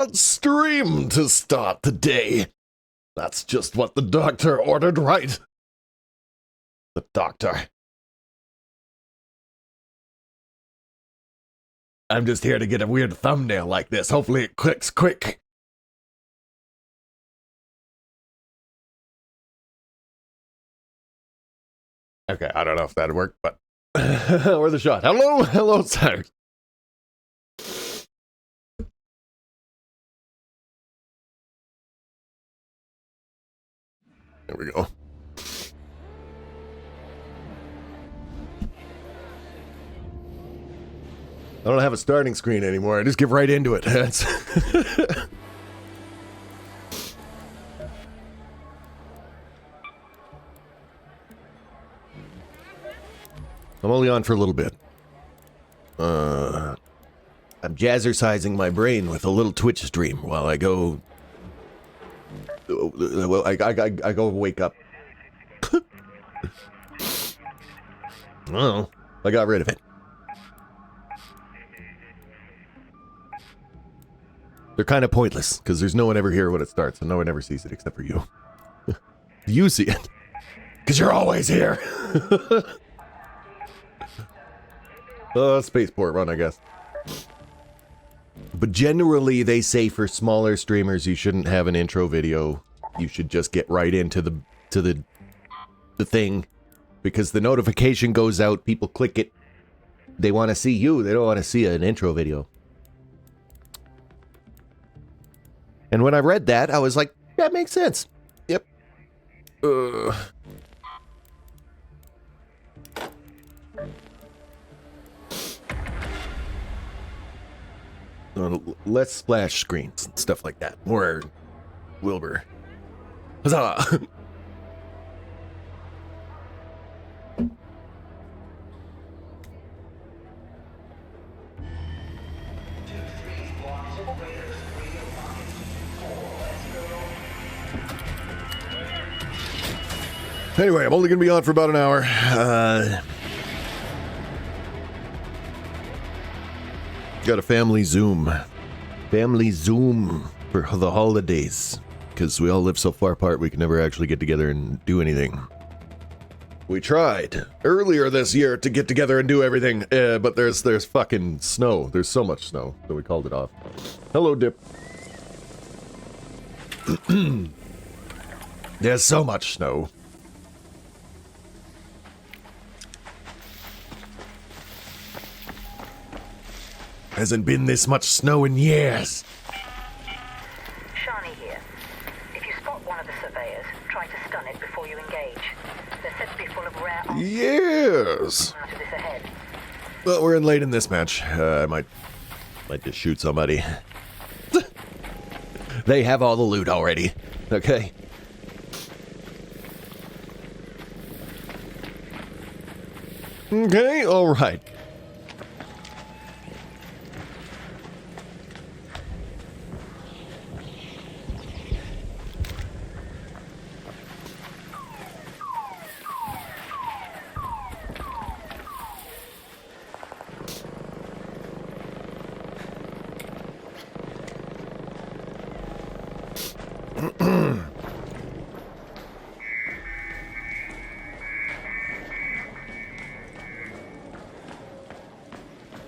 A stream to start the day. That's just what the doctor ordered, right? The doctor. I'm just here to get a weird thumbnail like this. Hopefully it clicks quick. Okay, I don't know if that'd work, but... Worth a shot. Hello, sir. There we go. I don't have a starting screen anymore. I just get right into it. I'm only on for a little bit. I'm jazzercising my brain with a little Twitch stream while I go... I go wake up. Oh, I got rid of it. They're kind of pointless, because there's no one ever here when it starts, and no one ever sees it except for you. You see it. Because you're always here. Spaceport run, I guess. But generally, they say for smaller streamers, you shouldn't have an intro video. You should just get right into the thing. Because the notification goes out, people click it. They want to see you, they don't want to see an intro video. And when I read that, I was like, that makes sense. Yep. Less splash screens and stuff like that. More Wilbur. Huzzah! Anyway, I'm only going to be on for about an hour. Got a family Zoom. Family Zoom for the holidays. Because we all live so far apart, we can never actually get together and do anything. We tried earlier this year to get together and do everything, but there's fucking snow. There's so much snow, so we called it off. Hello, Dip. There's so much snow. Hasn't been this much snow in years. Shani here. If you spot one of the surveyors, try to stun it before you engage. They're said to be full of rare... Yes. Out of this ahead. Well, we're in late in this match. I might just shoot somebody. They have all the loot already. Okay. Okay, all right.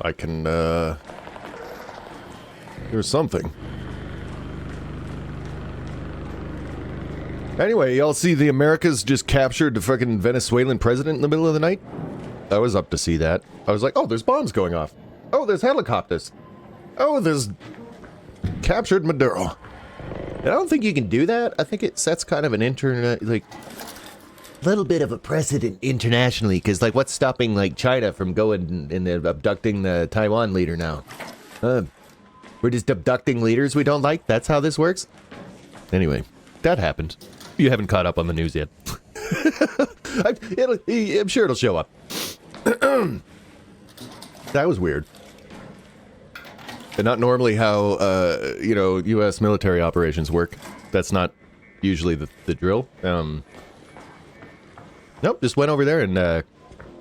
I can, there's something. Anyway, y'all see the Americas just captured the fucking Venezuelan president in the middle of the night? I was up to see that. I was like, oh, there's bombs going off. Oh, there's helicopters. Oh, there's captured Maduro. And I don't think you can do that. I think it sets kind of an internet, like, little bit of a precedent internationally, because, like, what's stopping, like, China from going and abducting the Taiwan leader now? We're just abducting leaders we don't like? That's how this works? Anyway, that happened. You haven't caught up on the news yet. I'm sure it'll show up. That was weird. And not normally how, you know, U.S. military operations work. That's not usually the drill. Nope, just went over there and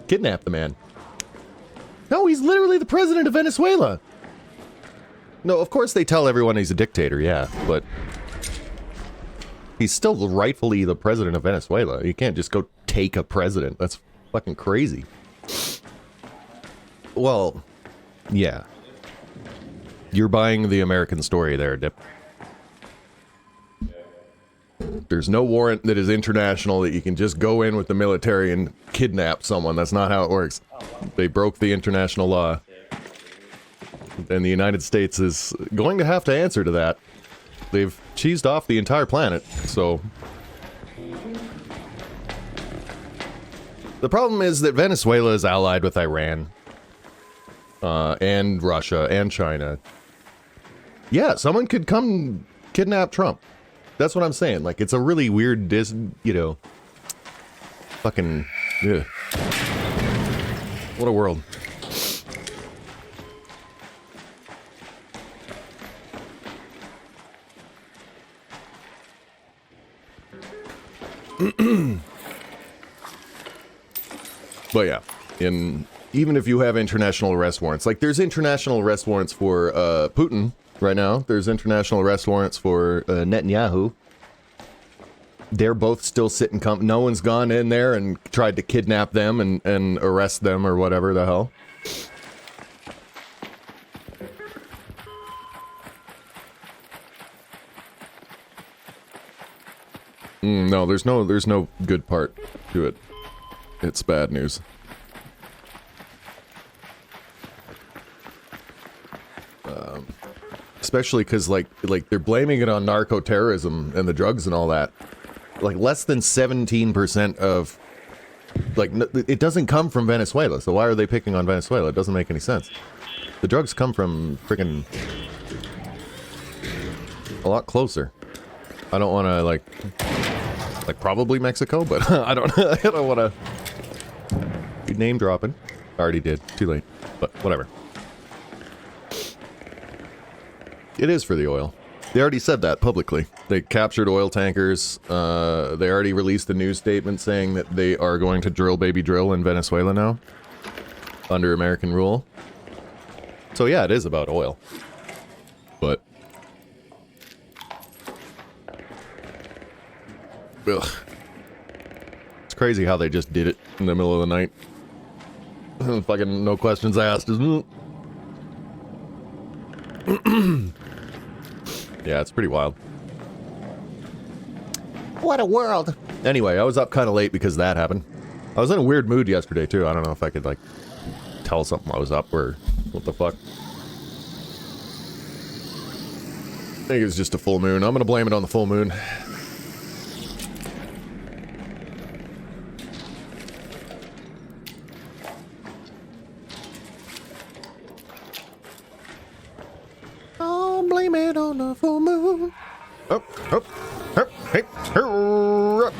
kidnapped the man. No, he's literally the president of Venezuela. No, of course they tell everyone he's a dictator, yeah, but he's still rightfully the president of Venezuela. You can't just go take a president. That's fucking crazy. Well, yeah. You're buying the American story there, Dip. There's no warrant that is international that you can just go in with the military and kidnap someone. That's not how it works. They broke the international law. And the United States is going to have to answer to that. They've cheesed off the entire planet, so... The problem is that Venezuela is allied with Iran. And Russia, and China. Yeah, someone could come kidnap Trump. That's what I'm saying. Like, it's a really weird, you know... Fucking... Ugh. What a world. But yeah, even if you have international arrest warrants, like there's international arrest warrants for Putin right now. There's international arrest warrants for Netanyahu. They're both still sitting. No one's gone in there and tried to kidnap them and arrest them or whatever the hell. No, there's no good part to it. It's bad news. Especially because like they're blaming it on narco-terrorism and the drugs and all that. Like less than 17% of, like, it doesn't come from Venezuela. So why are they picking on Venezuela? It doesn't make any sense. The drugs come from freaking a lot closer. I don't want to like probably Mexico, but I don't want to be name dropping. I already did. Too late. But whatever. It is for the oil. They already said that publicly. They captured oil tankers. They already released a news statement saying that they are going to drill baby drill in Venezuela now. Under American rule. So yeah, it is about oil. But... ugh. It's crazy how they just did it in the middle of the night. Fucking no questions asked, isn't it? Yeah, it's pretty wild. What a world! Anyway, I was up kind of late because that happened. I was in a weird mood yesterday, too. I don't know if I could, like, tell something I was up or what the fuck. I think it was just a full moon. I'm gonna blame it on the full moon. I'll blame it on the full moon. Up, up, up, hey, up.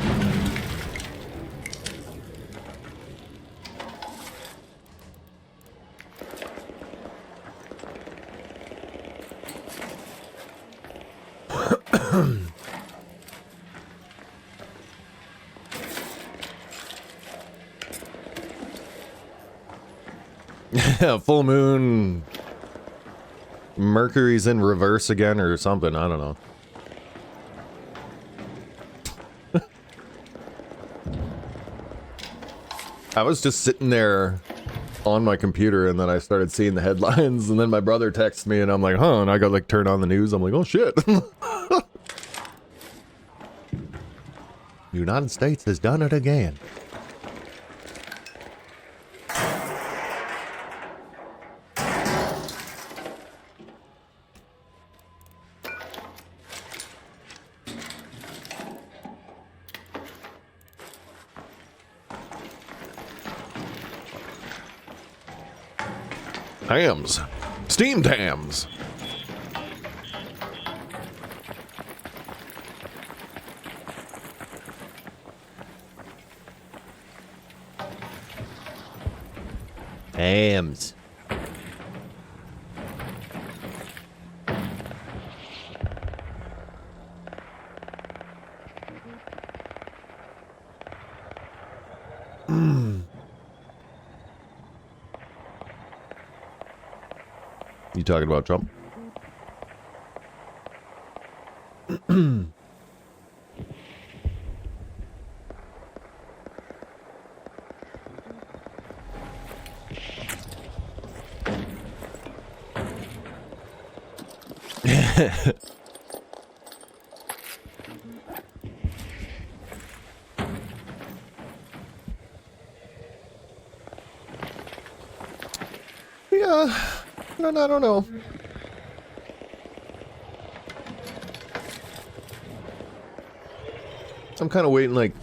Yeah, full moon. Mercury's in reverse again or something, I don't know. I was just sitting there on my computer and then I started seeing the headlines and then my brother texted me and I'm like, huh, and I got like turn on the news, I'm like, oh shit. United States has done it again. Hams. Steamed hams. Hams. You talking about Trump? Yeah, I don't know. I'm kind of waiting, like,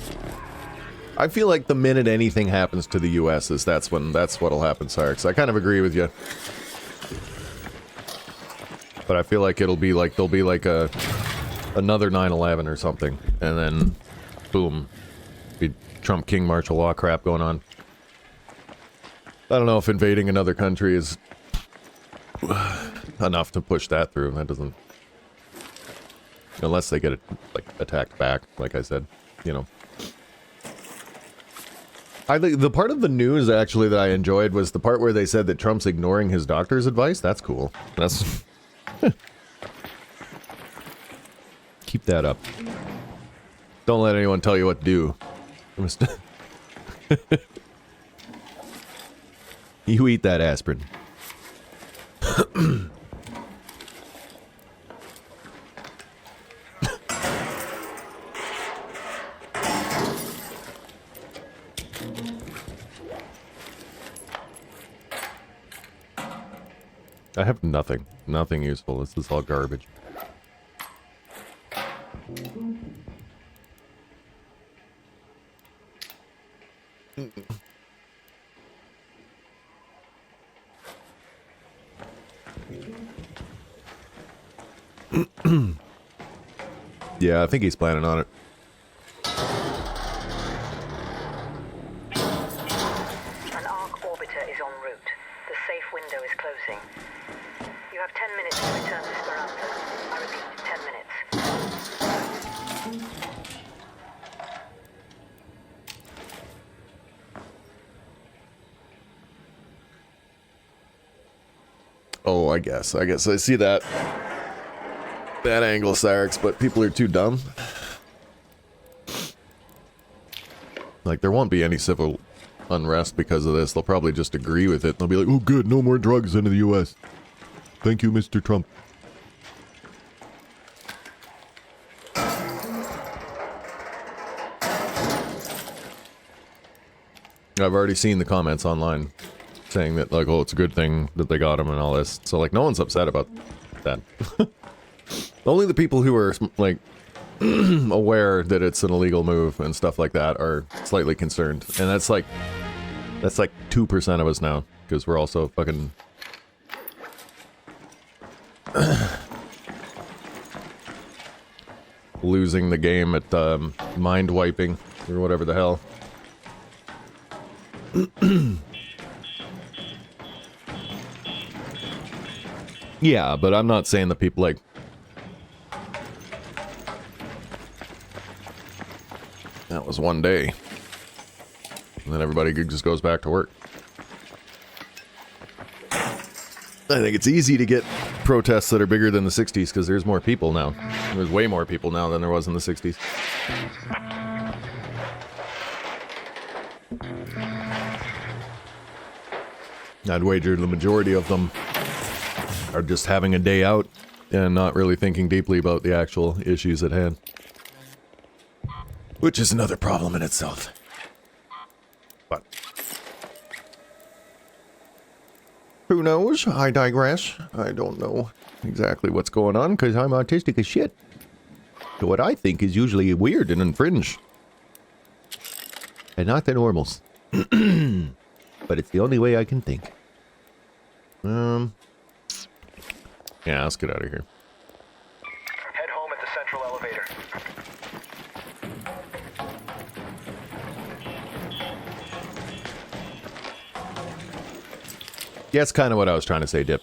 I feel like the minute anything happens to the U.S. that's what'll happen, Cyrus. I kind of agree with you. But I feel like there'll be like another 9/11 or something, and then, boom, be Trump King martial law crap going on. I don't know if invading another country is enough to push that through. That doesn't... Unless they get, like, attacked back, like I said, you know. I think the part of the news, actually, that I enjoyed was the part where they said that Trump's ignoring his doctor's advice. That's cool. That's... Keep that up. Don't let anyone tell you what to do. You eat that aspirin. I have nothing. Nothing useful. This is all garbage. Yeah, I think he's planning on it. An arc orbiter is en route. The safe window is closing. You have 10 minutes to return to Esperanza. I repeat, 10 minutes. Oh, I guess I see that angle, Cyrix, but people are too dumb. Like, there won't be any civil unrest because of this. They'll probably just agree with it. They'll be like, oh good, no more drugs into the U.S. Thank you, Mr. Trump. I've already seen the comments online saying that, like, oh, it's a good thing that they got him and all this. So, like, no one's upset about that. Only the people who are, like, aware that it's an illegal move and stuff like that are slightly concerned. And that's like 2% of us now, because we're also fucking... losing the game at mind wiping or whatever the hell. Yeah, but I'm not saying that people, like... That was one day. And then everybody just goes back to work. I think it's easy to get protests that are bigger than the 60s, because there's more people now. There's way more people now than there was in the 60s. I'd wager the majority of them are just having a day out and not really thinking deeply about the actual issues at hand. Which is another problem in itself. But who knows? I digress. I don't know exactly what's going on because I'm autistic as shit. So what I think is usually weird and infringed. And not the normals. But it's the only way I can think. Yeah, let's get out of here. Head home at the central elevator. Yeah, that's kind of what I was trying to say, Dip.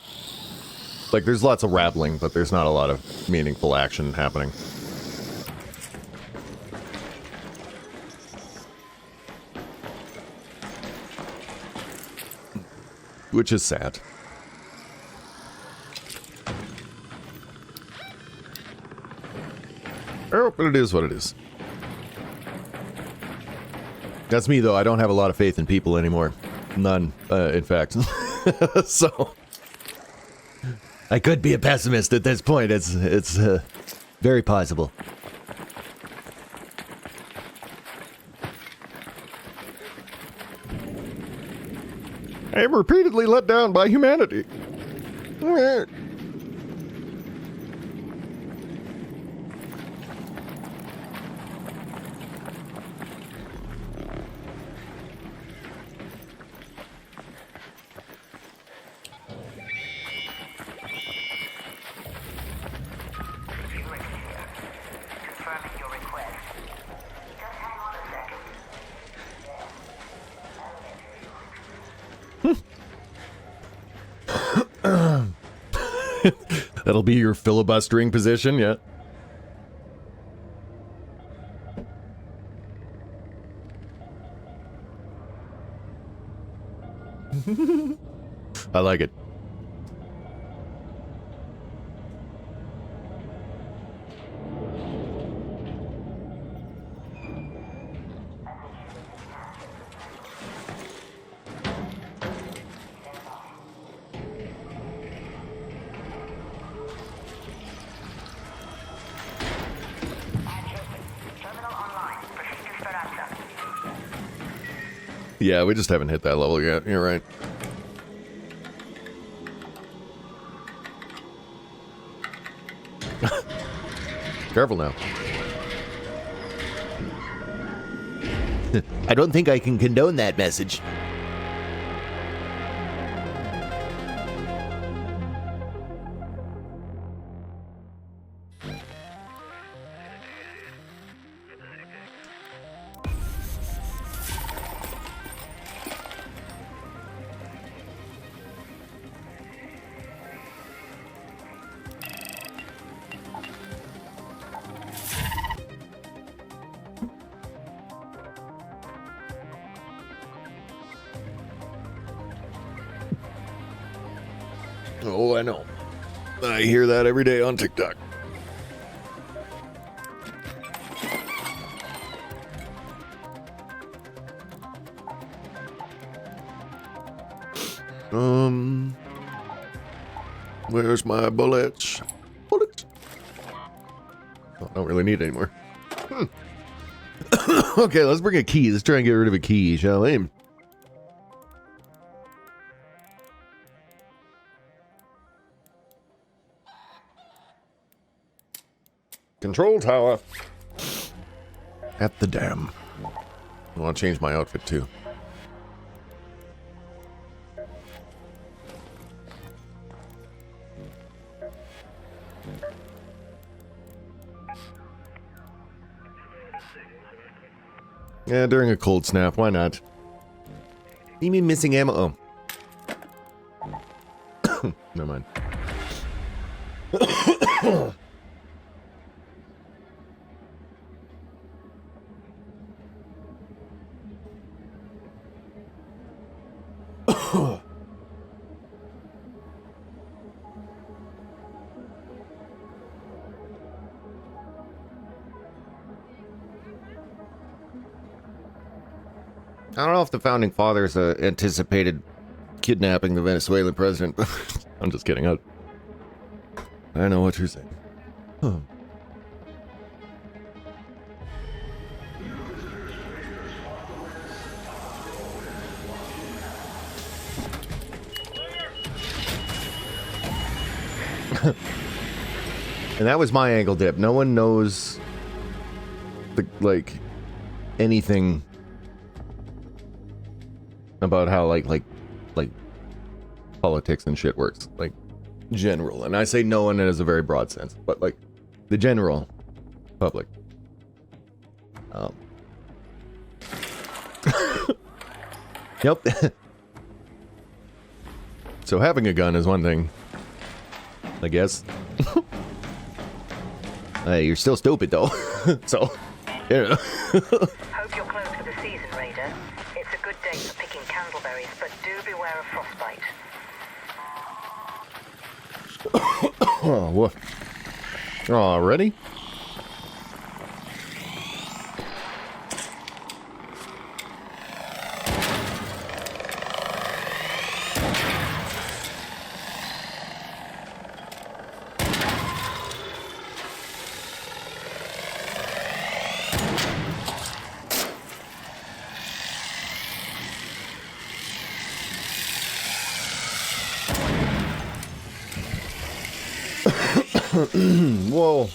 Like, there's lots of rattling, but there's not a lot of meaningful action happening. Which is sad. Oh, but it is what it is. That's me, though. I don't have a lot of faith in people anymore. None, in fact. So, I could be a pessimist at this point. It's very possible. I am repeatedly let down by humanity. Confirming your request. Just hang on a second. That'll be your filibustering position, yeah. I like it. Yeah, we just haven't hit that level yet. You're right. Careful now. I don't think I can condone that message. Oh, I know. I hear that every day on TikTok. Where's my bullets? Bullets. Oh, I don't really need any more. Okay, let's bring a key. Let's try and get rid of a key, shall we? Control tower. At the dam. I want to change my outfit too. Yeah, during a cold snap, why not? You mean missing ammo? Oh. Never mind. I don't know if the founding fathers anticipated kidnapping the Venezuelan president. I'm just kidding. I know what you're saying. Huh. And that was my angle dip. No one knows anything about how like politics and shit works, like general. And I say no one as a very broad sense, but like the general public. Yep. So having a gun is one thing, I guess. Hey, you're still stupid though. So, yeah. Hope you're closed for the season, Raider. It's a good day for picking candleberries, but do beware of frostbite. Oh, what? Already? Whoa.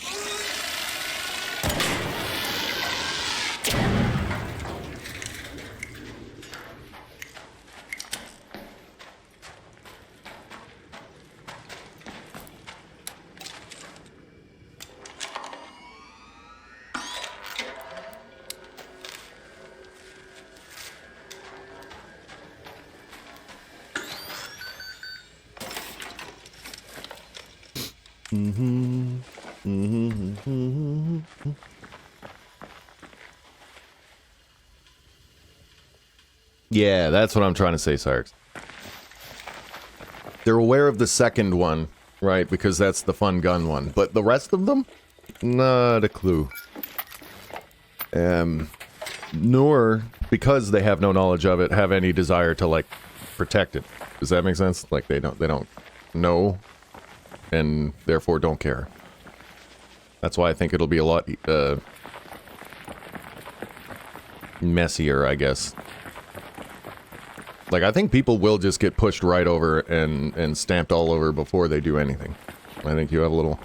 Yeah, that's what I'm trying to say, Sarks. They're aware of the second one, right? Because that's the fun gun one. But the rest of them? Not a clue. Nor, because they have no knowledge of it, have any desire to, like, protect it. Does that make sense? Like, they don't know, and therefore don't care. That's why I think it'll be a lot, messier, I guess. Like, I think people will just get pushed right over and stamped all over before they do anything. I think you have a little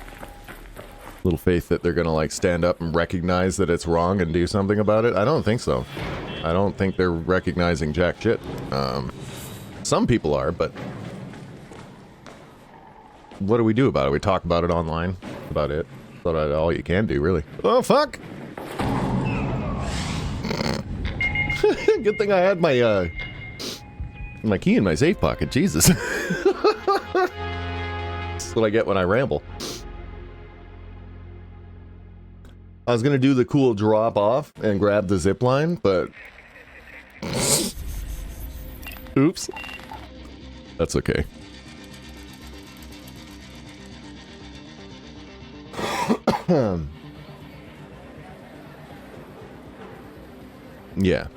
faith that they're gonna, like, stand up and recognize that it's wrong and do something about it. I don't think so. I don't think they're recognizing jack shit. Some people are, but what do we do about it? We talk about it online. That's about it. That's about all you can do, really. Oh, fuck! Good thing I had my key in my safe pocket. Jesus. That's what I get when I ramble. I was gonna do the cool drop off and grab the zip line, but oops. That's okay. Yeah.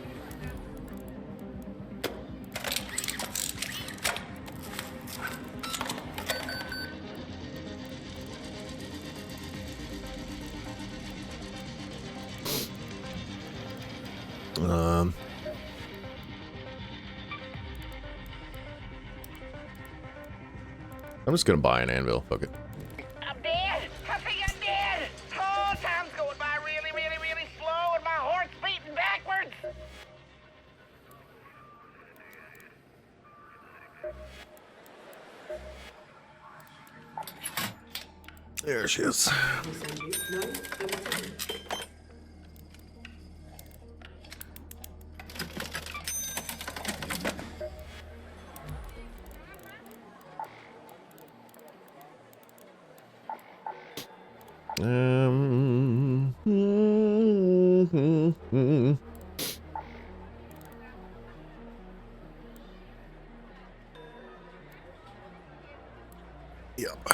I'm just gonna buy an anvil, fuck it. I'm dead! I think I'm dead! Oh, time's going by really, really, really slow and my heart's beating backwards! There she is. Yep.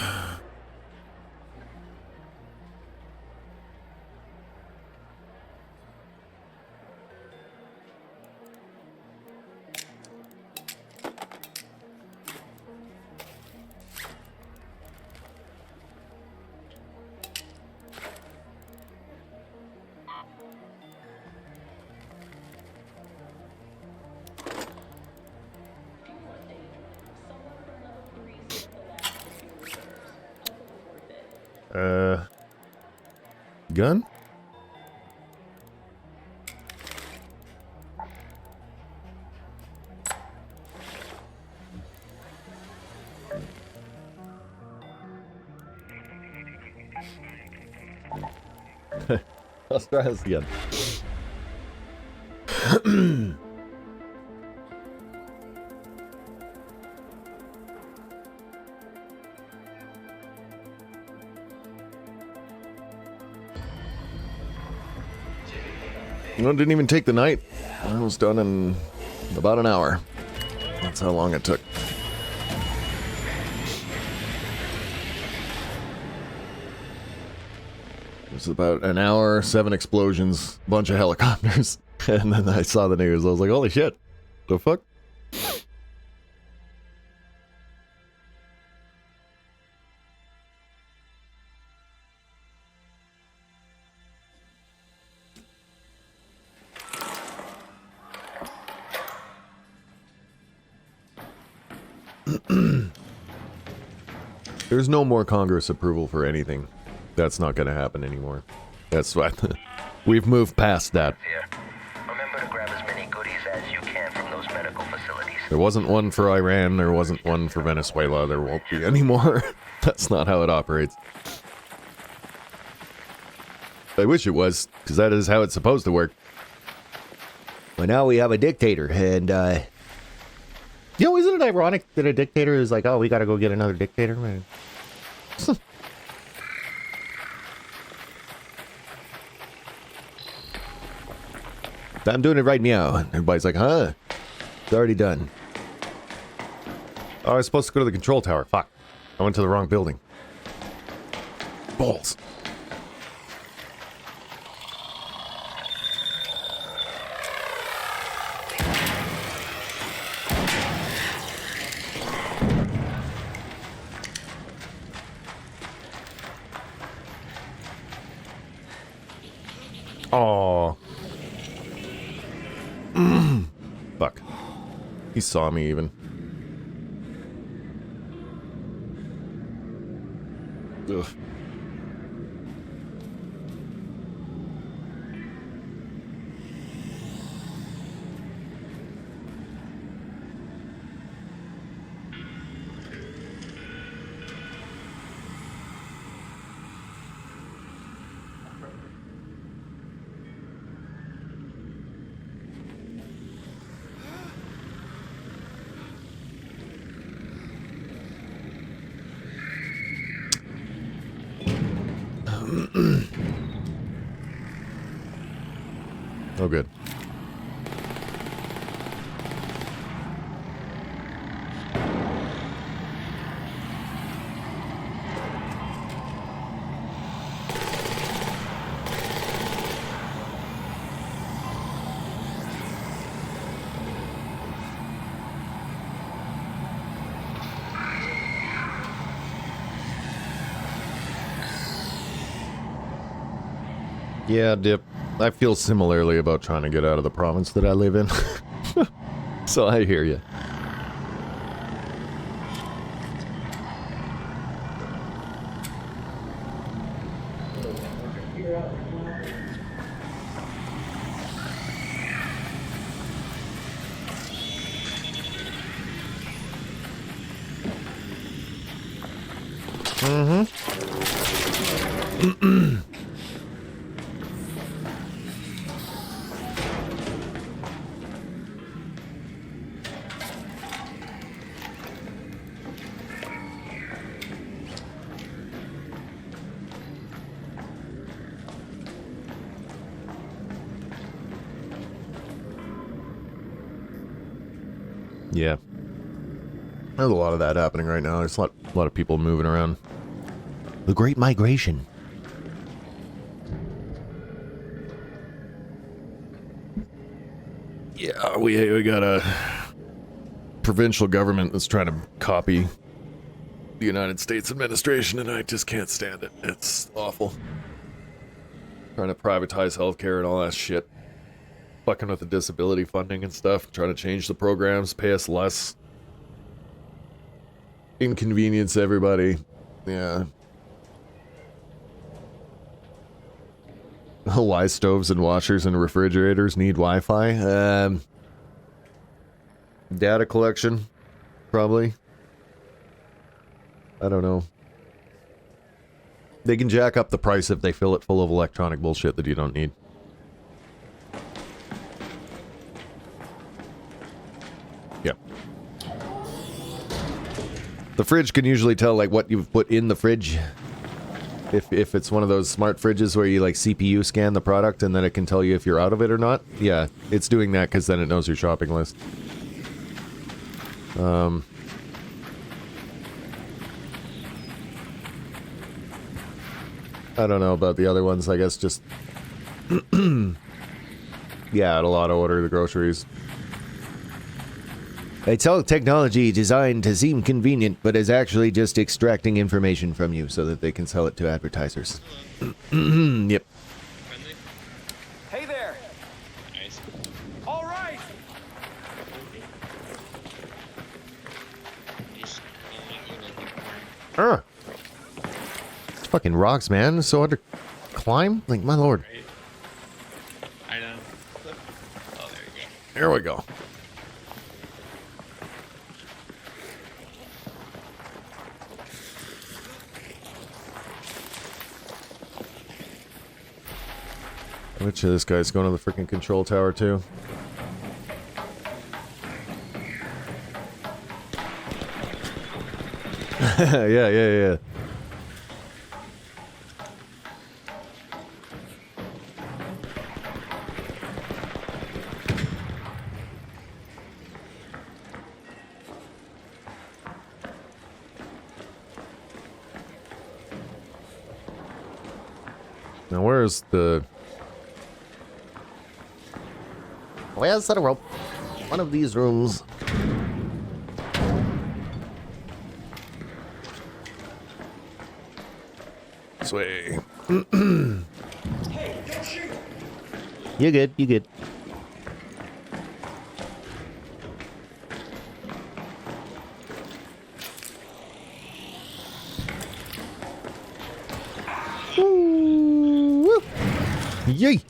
Gun? Let's try this again. Well, it didn't even take the night. I was done in about an hour. That's how long it took. It was about an hour, 7 explosions, bunch of helicopters. And then I saw the news. I was like, holy shit. The fuck? There's no more Congress approval for anything. That's not going to happen anymore. That's what... We've moved past that. Here. Remember to grab as many goodies as you can from those medical facilities. There wasn't one for Iran, there wasn't one for Venezuela, there won't be anymore. That's not how it operates. I wish it was, because that is how it's supposed to work. But now we have a dictator, and, you know, isn't it ironic that a dictator is like, oh, we gotta go get another dictator? I'm doing it right now. Everybody's like, huh? It's already done. Oh, I was supposed to go to the control tower. Fuck. I went to the wrong building. Balls. Oh. Fuck. He saw me even. Ugh. Oh, good. Yeah, Dip. I feel similarly about trying to get out of the province that I live in. So I hear you. Yeah. There's a lot of that happening right now. There's a lot of people moving around. The Great Migration. Yeah, we got a provincial government that's trying to copy the United States administration, and I just can't stand it. It's awful. Trying to privatize healthcare and all that shit. Fucking with the disability funding and stuff, trying to change the programs, pay us less, inconvenience everybody. Yeah. Why stoves and washers and refrigerators need Wi-Fi? Data collection, probably. I don't know. They can jack up the price if they fill it full of electronic bullshit that you don't need. The fridge can usually tell, like, what you've put in the fridge. If it's one of those smart fridges where you, like, CPU scan the product and then it can tell you if you're out of it or not. Yeah, it's doing that because then it knows your shopping list. I don't know about the other ones, I guess just... Yeah, it'll auto-order the groceries. It's all technology designed to seem convenient, but is actually just extracting information from you so that they can sell it to advertisers. Yep. Hey there! Nice. All right! He's It's fucking rocks, man. It's so hard to climb. Like, my lord. Right? I know. Oh, there you go. Here we go. Which of this guy's going to the freaking control tower too? yeah. Now where's the... Where's the rope? One of these rooms. This way. You good, you good. Woo! Yay!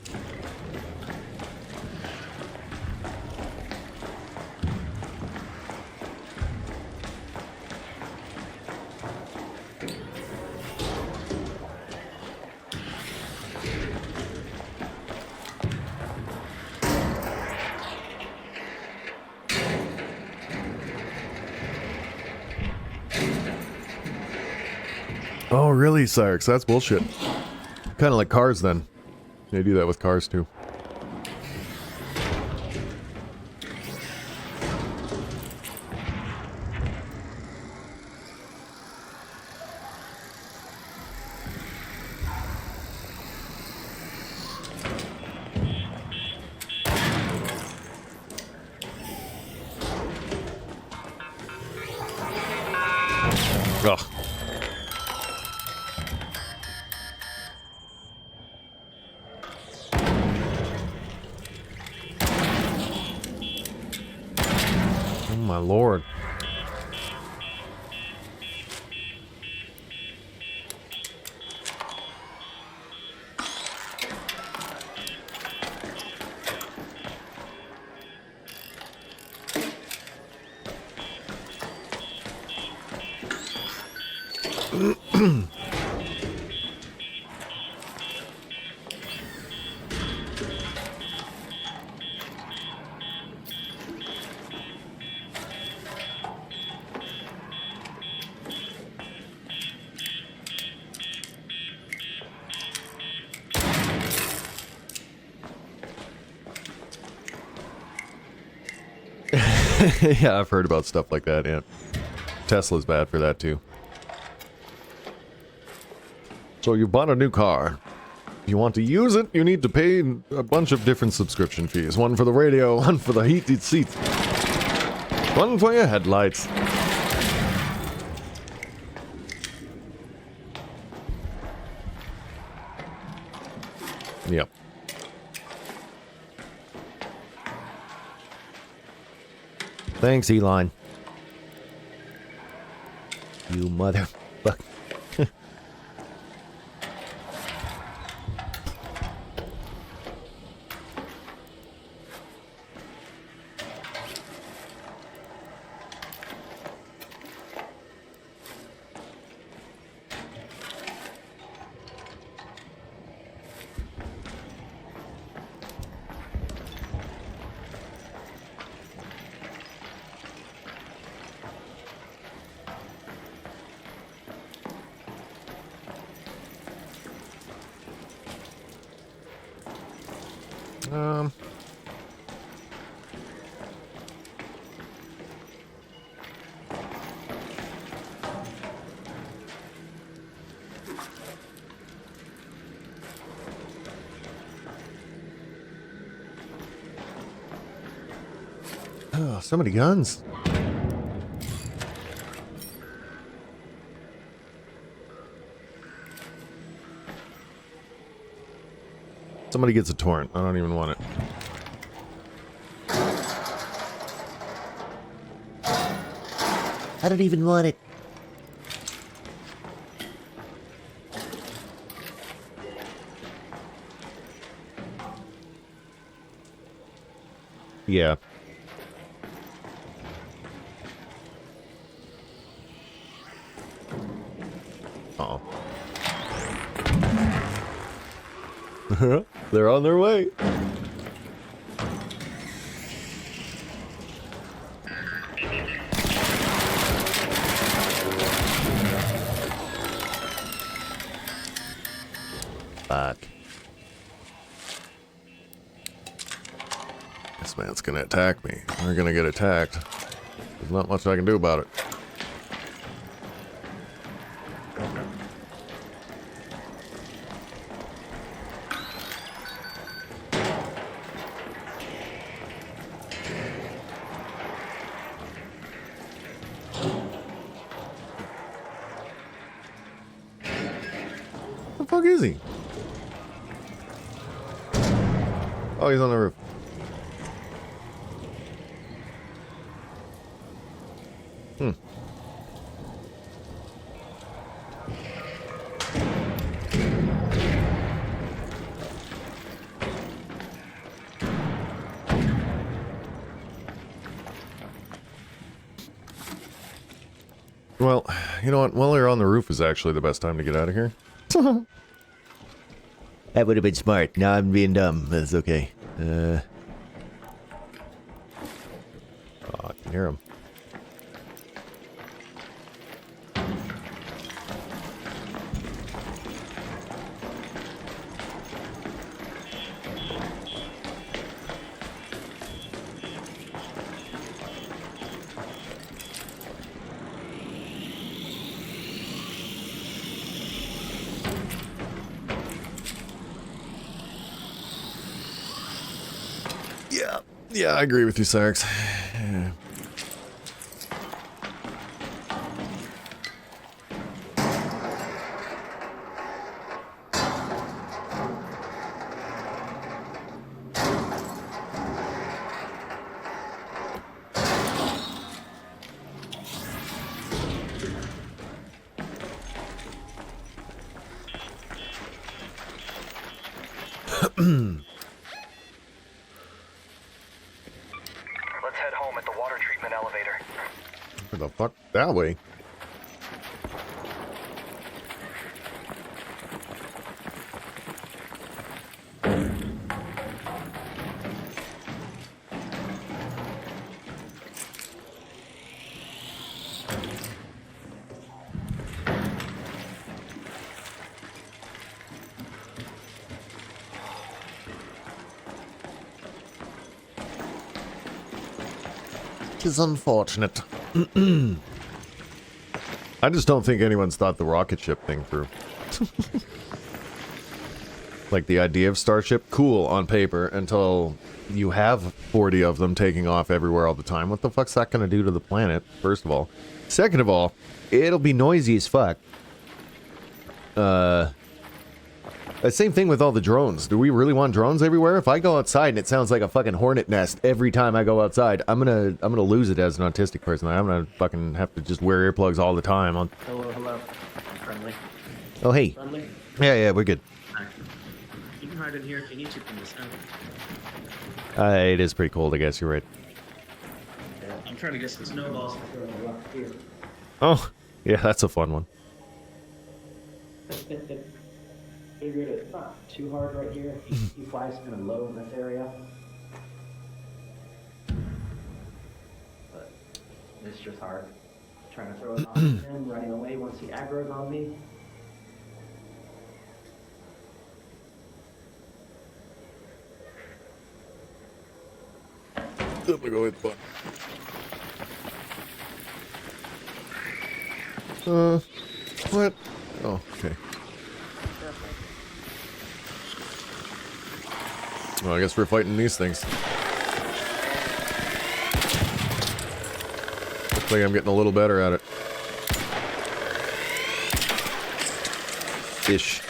Oh, really, Cyrix? That's bullshit. Kind of like cars, then. They do that with cars, too. Ugh. Oh my lord. Yeah, I've heard about stuff like that, yeah. Tesla's bad for that, too. So you bought a new car. If you want to use it, you need to pay a bunch of different subscription fees. One for the radio, one for the heated seats. One for your headlights. Yep. Thanks, Elon. You motherfucker. Oh, so many guns. Somebody gets a torrent. I don't even want it. I don't even want it. Yeah. Oh. They're on their way. Fuck. This man's gonna attack me. We're gonna get attacked. There's not much I can do about it. Where the fuck is he? Oh, he's on the roof. Hmm. Well, you know what? While they're on the roof is actually the best time to get out of here. That would have been smart. Now I'm being dumb. That's okay. Oh, I can hear him. Yeah, I agree with you, Sarks. Yeah. Let's head home at the water treatment elevator. Where the fuck? That way? Is unfortunate. I just don't think anyone's thought the rocket ship thing through. Like the idea of Starship, cool on paper until you have 40 of them taking off everywhere all the time. What the fuck's that gonna do to the planet, first of all? Second of all, it'll be noisy as fuck. Same thing with all the drones. Do we really want drones everywhere? If I go outside and it sounds like a fucking hornet nest every time I go outside, I'm gonna lose it as an autistic person. I'm gonna fucking have to just wear earplugs all the time. Hello, hello. Friendly. Oh, hey. Friendly? Yeah, we're good. Alright. You can hide in here if you need to from the sun. It is pretty cold, I guess. You're right. Yeah, I'm trying to get some snowballs to throw in the rock here. Oh, yeah, that's a fun one. Figured it's not too hard right here. He flies kind of low in this area. But it's just hard. Trying to throw it on him, running away once he aggroes on me. I'm gonna go with the button. What? Oh, okay. Well, I guess we're fighting these things. Looks like I'm getting a little better at it. Ish.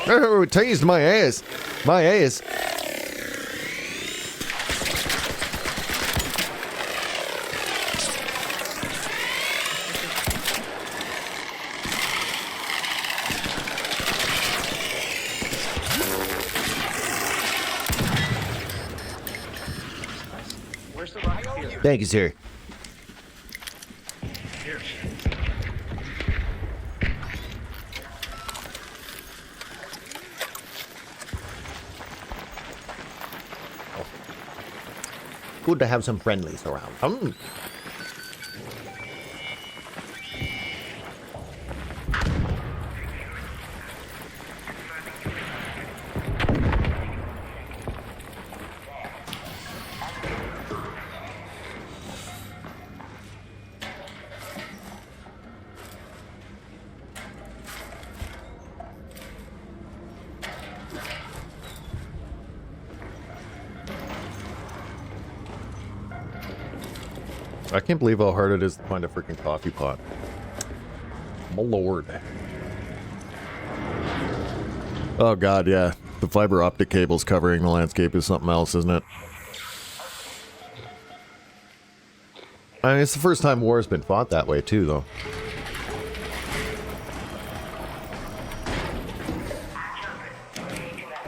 Oh, it tased my ass. My ass. Thank you, sir. Good to have some friendlies around. I can't believe how hard it is to find a freaking coffee pot. My lord. Oh god, yeah. The fiber optic cables covering the landscape is something else, isn't it? I mean, it's the first time war has been fought that way, too, though.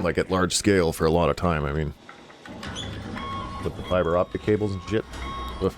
Like, at large scale for a lot of time, I mean. With the fiber optic cables and shit. Ugh.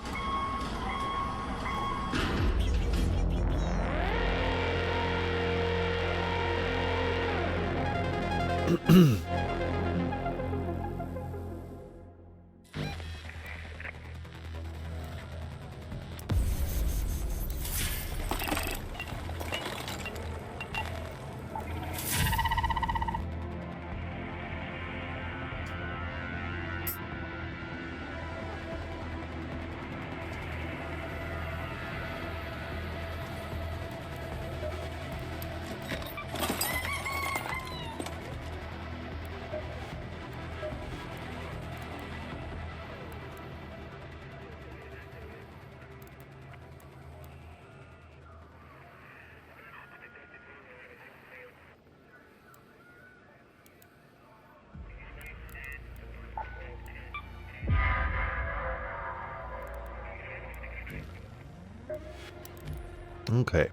Okay.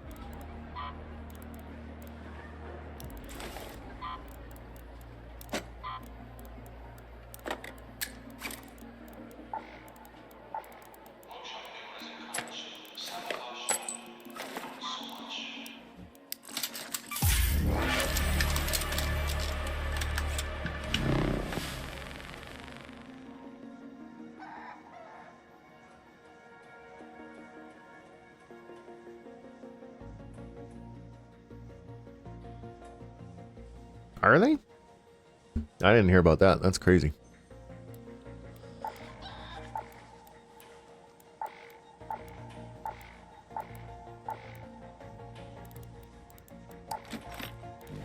Are they? I didn't hear about that. That's crazy.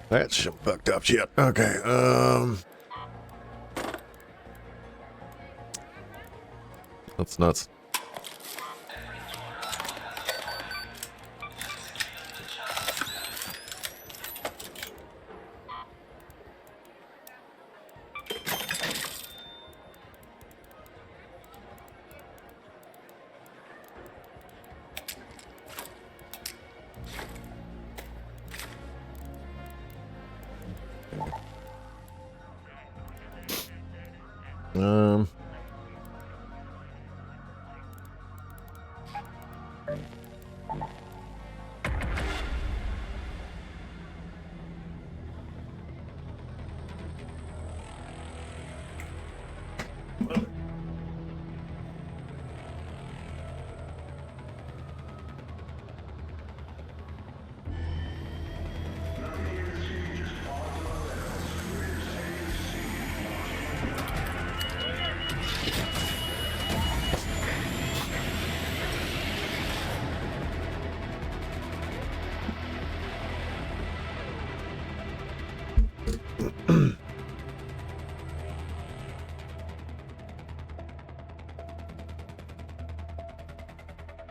That's some fucked up shit. Okay, that's nuts.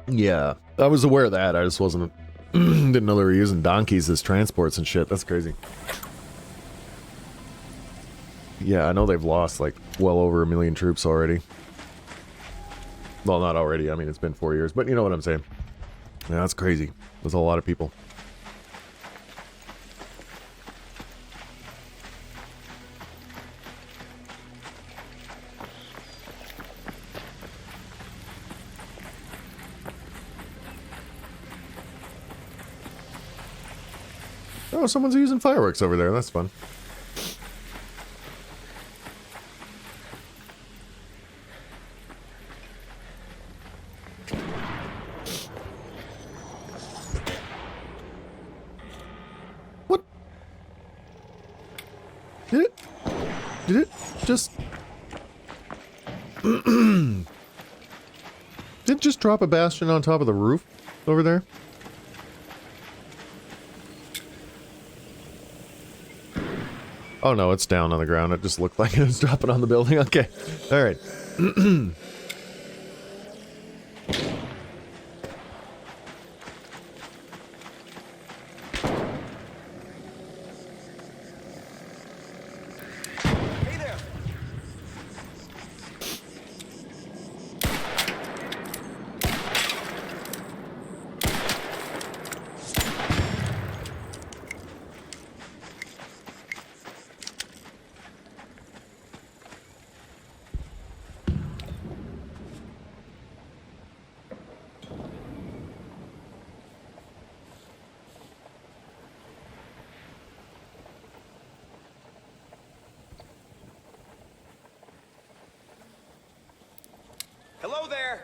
Yeah, I was aware of that. I just wasn't, didn't know they were using donkeys as transports and shit. That's crazy. Yeah, I know they've lost like well over 1 million troops already. Well, not already. I mean, it's been 4 years, but you know what I'm saying. Yeah, that's crazy. There's a lot of people. Oh, someone's using fireworks over there. That's fun. What? Did it just... Did it just drop a bastion on top of the roof over there? Oh no, it's down on the ground. It just looked like it was dropping on the building. Okay. Alright. Hello there.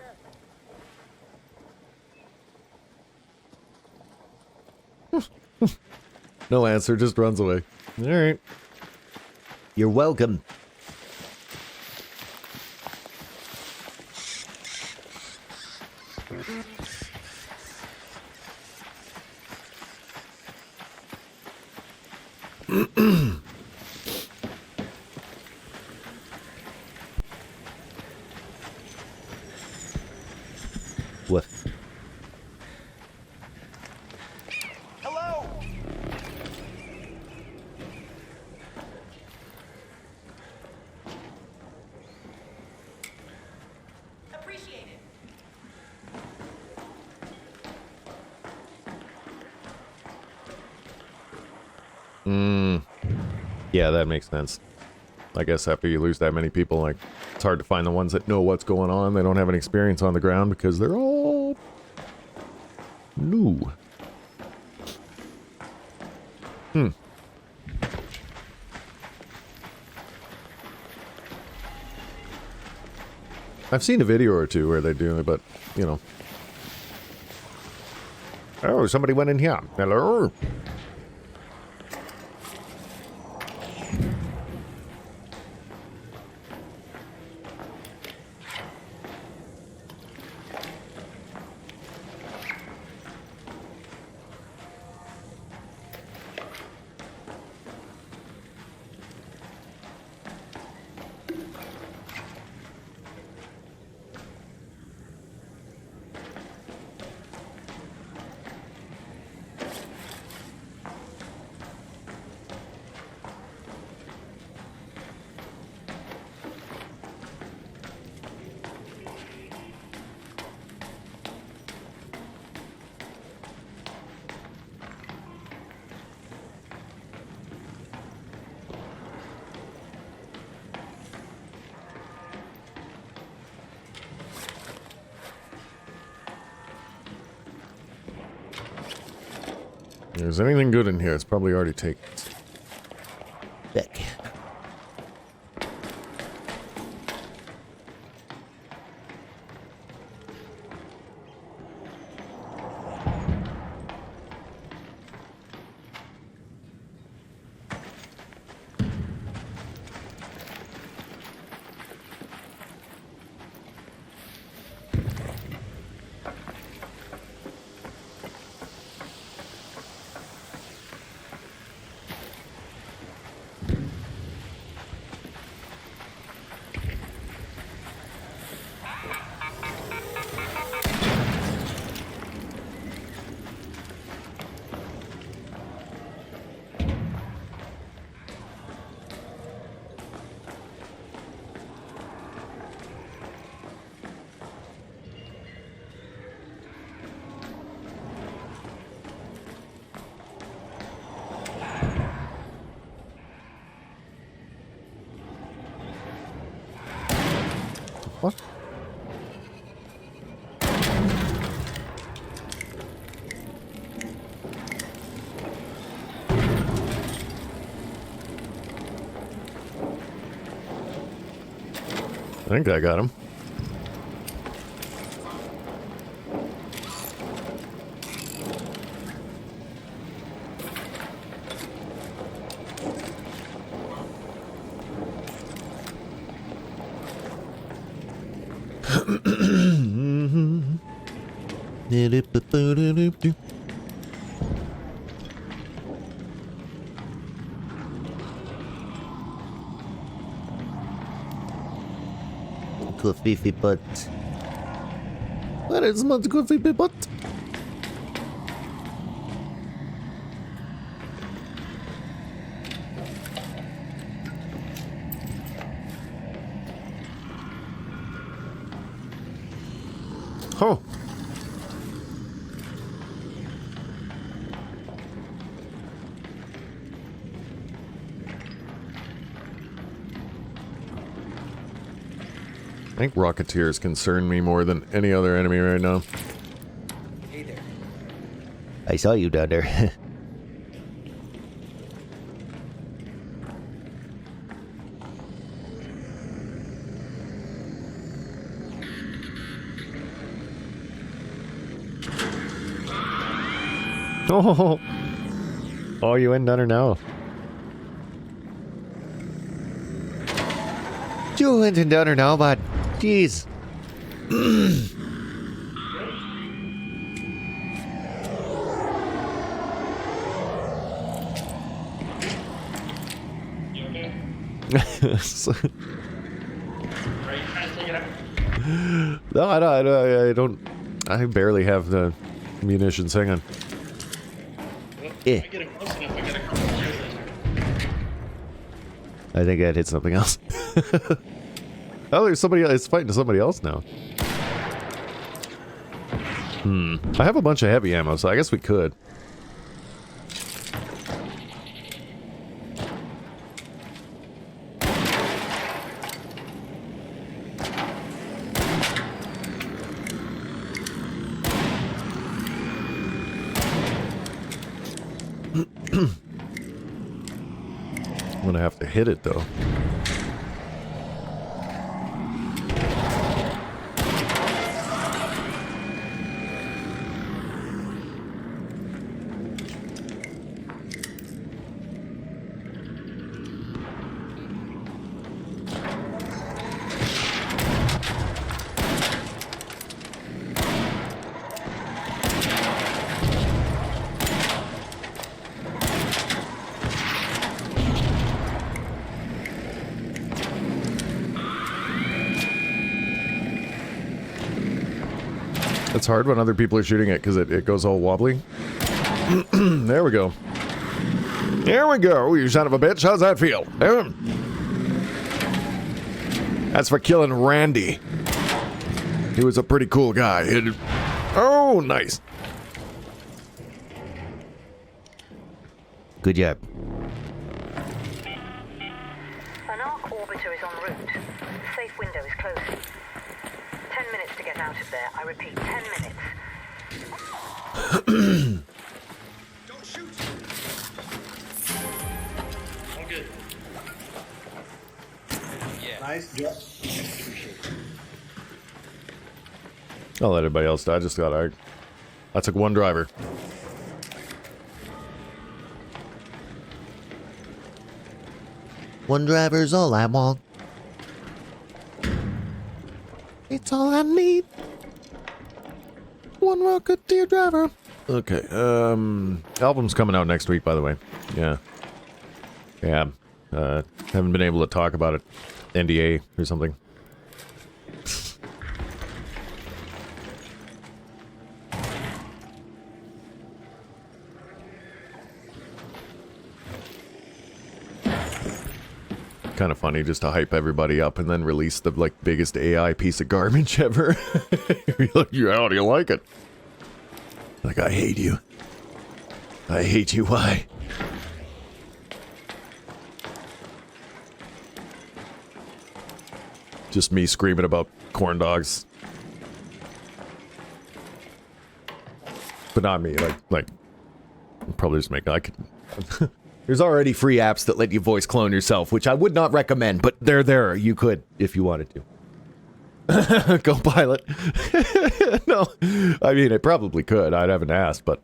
No answer, just runs away. Alright. You're welcome. What? Hello. Appreciate it. Yeah, that makes sense. I guess after you lose that many people, like, it's hard to find the ones that know what's going on. They don't have any experience on the ground because they're all new. I've seen a video or two where they do it, but, you know. Oh, somebody went in here. Hello? If there's anything good in here, it's probably already taken. Heck. What? I think I got him. Coffee butt. Where is my coffee butt? Oh. I think Rocketeers concern me more than any other enemy right now. Hey there. I saw you down there. Oh, oh, you went down her now. You went down her now, bud. Jeez. You okay? So- Are you trying to take it out? no, I don't. I barely have the munitions. Hang on. Well, Eh. if I get it close enough, I get a couple of years later. I think I'd hit something else. Oh, there's somebody else. It's fighting somebody else now. I have a bunch of heavy ammo, so I guess we could. I'm gonna have to hit it though. It's hard when other people are shooting it because it goes all wobbly. There we go. There we go, you son of a bitch. How's that feel? That's for killing Randy. He was a pretty cool guy. Oh, nice. Good job. An arc orbiter is en route. The safe window is closing. 10 minutes to get out of there. I repeat, 10 minutes. Don't shoot! All good. Yeah. Nice job. I'll let everybody else die. I just got I took one driver. One driver's all I want. It's all I need. One Rocketeer driver. Okay, album's coming out next week, by the way. Yeah. Yeah. Haven't been able to talk about it. NDA or something. Kind of funny just to hype everybody up and then release the like biggest AI piece of garbage ever. You're like, yeah, how do you like it? Like, I hate you. I hate you. Why? Just me screaming about corn dogs. But not me. Like, probably just make. I could There's already free apps that let you voice clone yourself, which I would not recommend, but they're there. You could, if you wanted to. Go Pilot. No, I mean, it probably could. I haven't asked, but...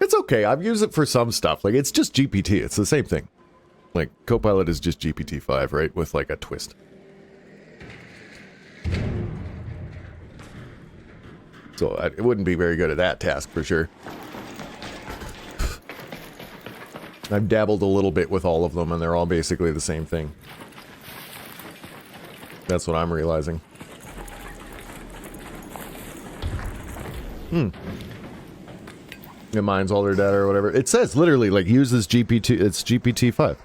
It's okay. I've used it for some stuff. Like, it's just GPT. It's the same thing. Like, Copilot is just GPT-5, right? With, like, a twist. So, it wouldn't be very good at that task, for sure. I've dabbled a little bit with all of them, and they're all basically the same thing. That's what I'm realizing. It mines all their data or whatever. It says literally, like, uses GPT. It's GPT-5.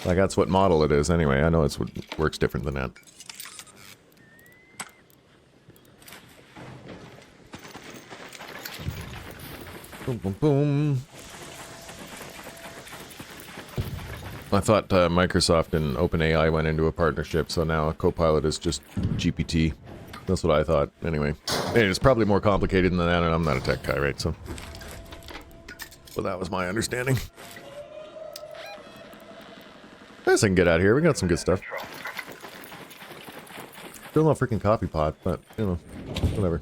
Like, that's what model it is anyway. I know it works different than that. Boom, boom, boom. I thought Microsoft and OpenAI went into a partnership, so now Copilot is just GPT. That's what I thought. Anyway, it's probably more complicated than that, and I'm not a tech guy, right? So, well, that was my understanding. I guess I can get out of here. We got some good stuff. Still no freaking coffee pot, but you know, whatever.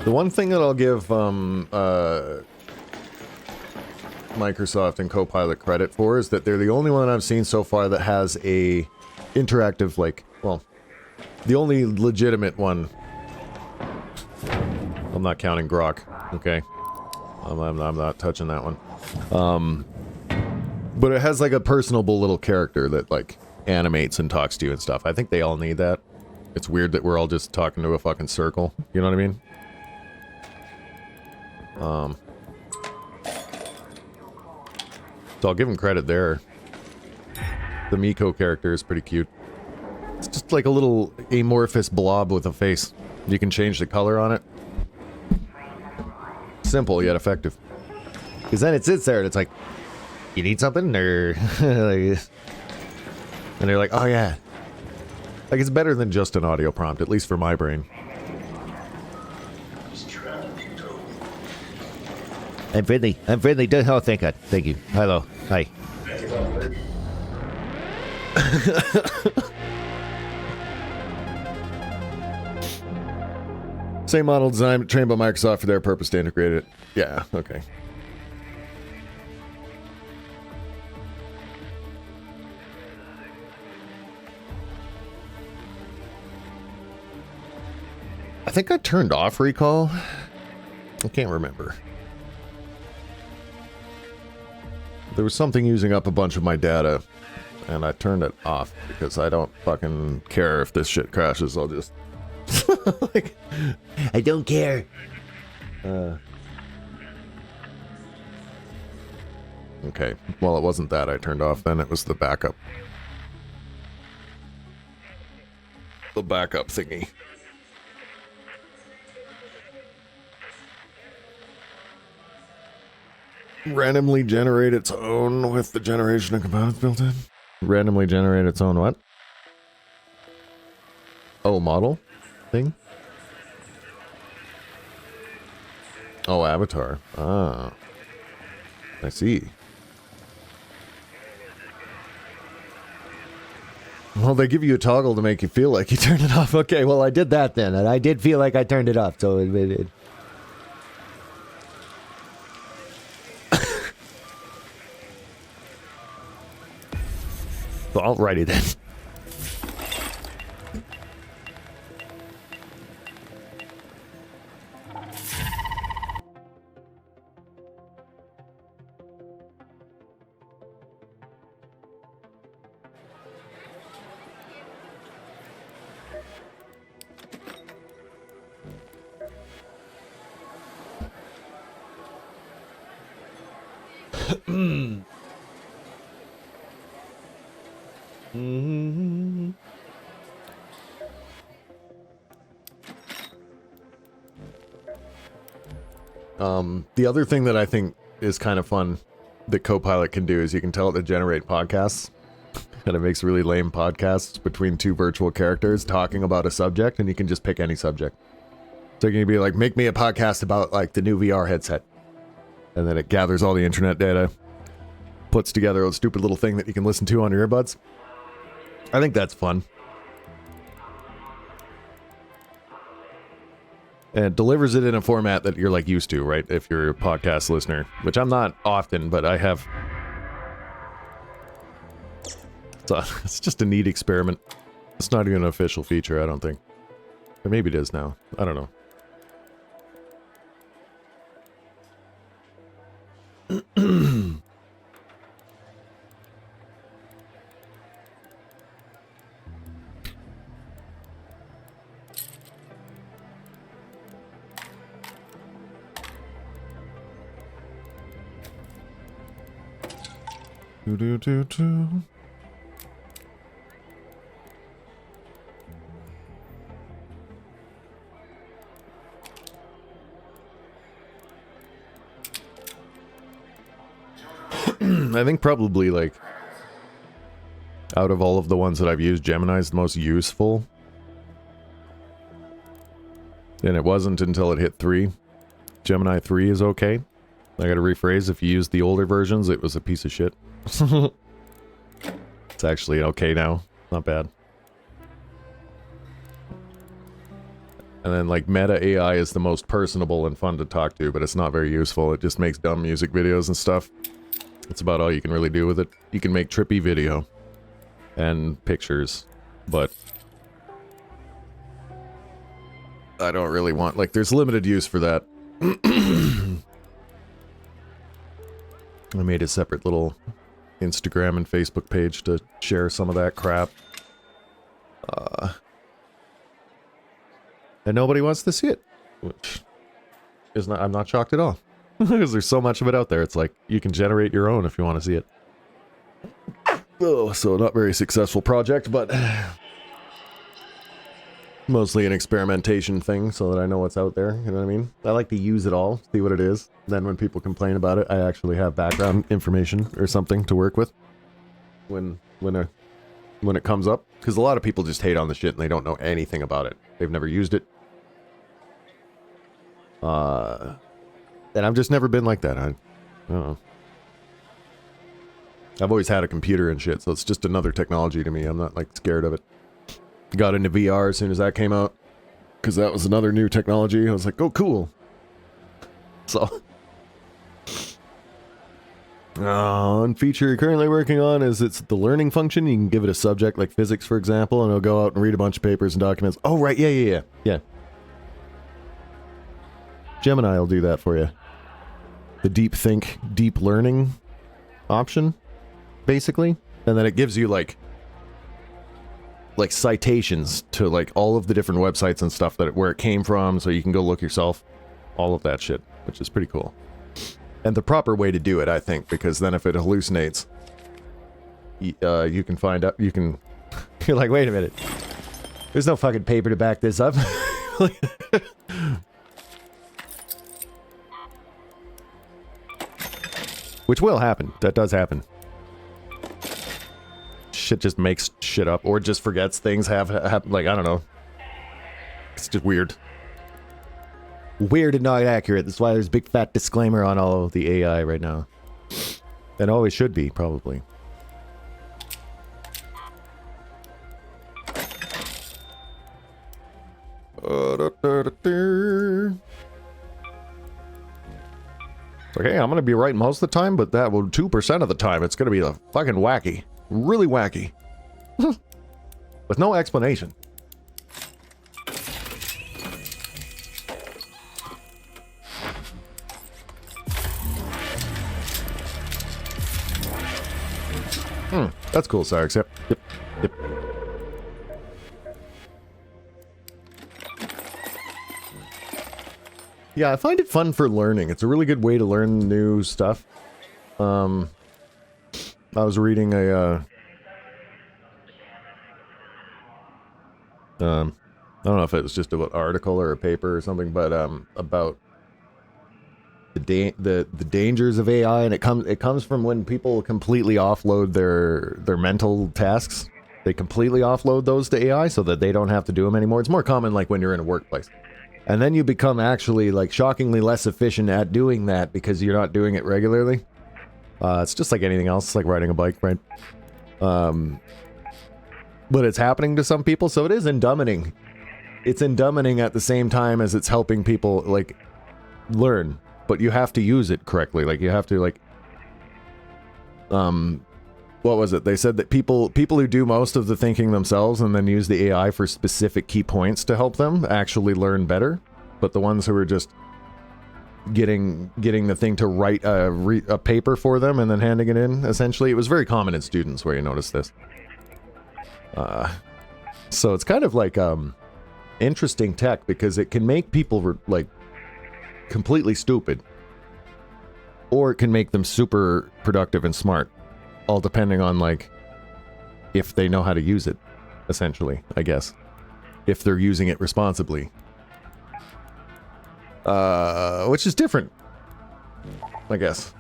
The one thing that I'll give Microsoft and Copilot credit for is that they're the only one I've seen so far that has a interactive, like, well, the only legitimate one. I'm not counting Grok, okay? I'm not touching that one. But it has like a personable little character that like animates and talks to you and stuff. I think they all need that. It's weird that we're all just talking to a fucking circle. You know what I mean? So I'll give him credit there. The Miko character is pretty cute. It's just like a little amorphous blob with a face. You can change the color on it. Simple yet effective. Because then it sits there and it's like, you need something? Or and they're like, oh yeah. Like, it's better than just an audio prompt, at least for my brain. I'm friendly. I'm friendly. Oh, thank God. Thank you. Hello. Hi. Same model design, trained by Microsoft for their purpose to integrate it. Yeah, okay. I think I turned off recall. I can't remember. There was something using up a bunch of my data, and I turned it off because I don't fucking care if this shit crashes. I'll just... like, I don't care. Okay, well, it wasn't that I turned off then, it was the backup. The backup thingy. Randomly generate its own with the generation of components built in? Randomly generate its own what? Oh, model thing? Oh, avatar. Ah. I see. Well, they give you a toggle to make you feel like you turned it off. Okay, well, I did that then, and I did feel like I turned it off, so it Alrighty then. The other thing that I think is kind of fun that Copilot can do is you can tell it to generate podcasts. And it makes really lame podcasts between two virtual characters talking about a subject, and you can just pick any subject. So you can be like, make me a podcast about like the new VR headset. And then it gathers all the internet data, puts together a stupid little thing that you can listen to on your earbuds. I think that's fun. And it delivers it in a format that you're like used to, right? If you're a podcast listener, which I'm not often, but I have. So it's just a neat experiment. It's not even an official feature, I don't think. Or maybe it is now. I don't know. Do. I think probably, like, out of all of the ones that I've used, Gemini is the most useful. And it wasn't until it hit 3. Gemini 3 is okay. I gotta rephrase, if you used the older versions, it was a piece of shit. It's actually okay now. Not bad. And then, like, Meta AI is the most personable and fun to talk to, but it's not very useful. It just makes dumb music videos and stuff. That's about all you can really do with it. You can make trippy video and pictures, but I don't really want, like, there's limited use for that. I made a separate little Instagram and Facebook page to share some of that crap. And nobody wants to see it, which is not, I'm not shocked at all. Because there's so much of it out there. It's like, you can generate your own if you want to see it. Oh, so not very successful project, but mostly an experimentation thing so that I know what's out there, you know what I mean? I like to use it all, see what it is. Then when people complain about it, I actually have background information or something to work with when it comes up. Because a lot of people just hate on the shit and they don't know anything about it. They've never used it. And I've just never been like that. I don't know. I've always had a computer and shit, so it's just another technology to me. I'm not, like, scared of it. Got into VR as soon as that came out, because that was another new technology. I was like, oh, cool. So. One feature you're currently working on is it's the learning function. You can give it a subject like physics, for example, and it'll go out and read a bunch of papers and documents. Oh, right, yeah. Gemini will do that for you. The deep think, deep learning option, basically. And then it gives you, like citations to, like, all of the different websites and stuff that where it came from, so you can go look yourself. All of that shit, which is pretty cool. And the proper way to do it, I think, because then if it hallucinates, you can find out, you can... You're like, wait a minute. There's no fucking paper to back this up. Which will happen. That does happen. Shit just makes shit up, or just forgets things have like, I don't know. It's just weird. Weird and not accurate. That's why there's a big fat disclaimer on all of the AI right now. And always should be, probably. Okay, I'm gonna be right most of the time, but that will 2% of the time it's gonna be a fucking wacky. Really wacky. With no explanation. That's cool, Cyrix. Yep. Yeah, I find it fun for learning. It's a really good way to learn new stuff. I was reading a, I don't know if it was just an article or a paper or something, but, about the dangers of AI, and it comes from when people completely offload their mental tasks. They completely offload those to AI so that they don't have to do them anymore. It's more common like when you're in a workplace. And then you become actually like shockingly less efficient at doing that because you're not doing it regularly. It's just like anything else, it's like riding a bike, right? But it's happening to some people, so it is indumbing. It's indumbing at the same time as it's helping people like learn, but you have to use it correctly. Like you have to like what was it? They said that people who do most of the thinking themselves and then use the AI for specific key points to help them actually learn better. But the ones who are just getting the thing to write a paper for them and then handing it in, essentially, it was very common in students where you notice this. So it's kind of like interesting tech because it can make people like completely stupid, or it can make them super productive and smart. All depending on, like, if they know how to use it, essentially, I guess. If they're using it responsibly. Which is different, I guess.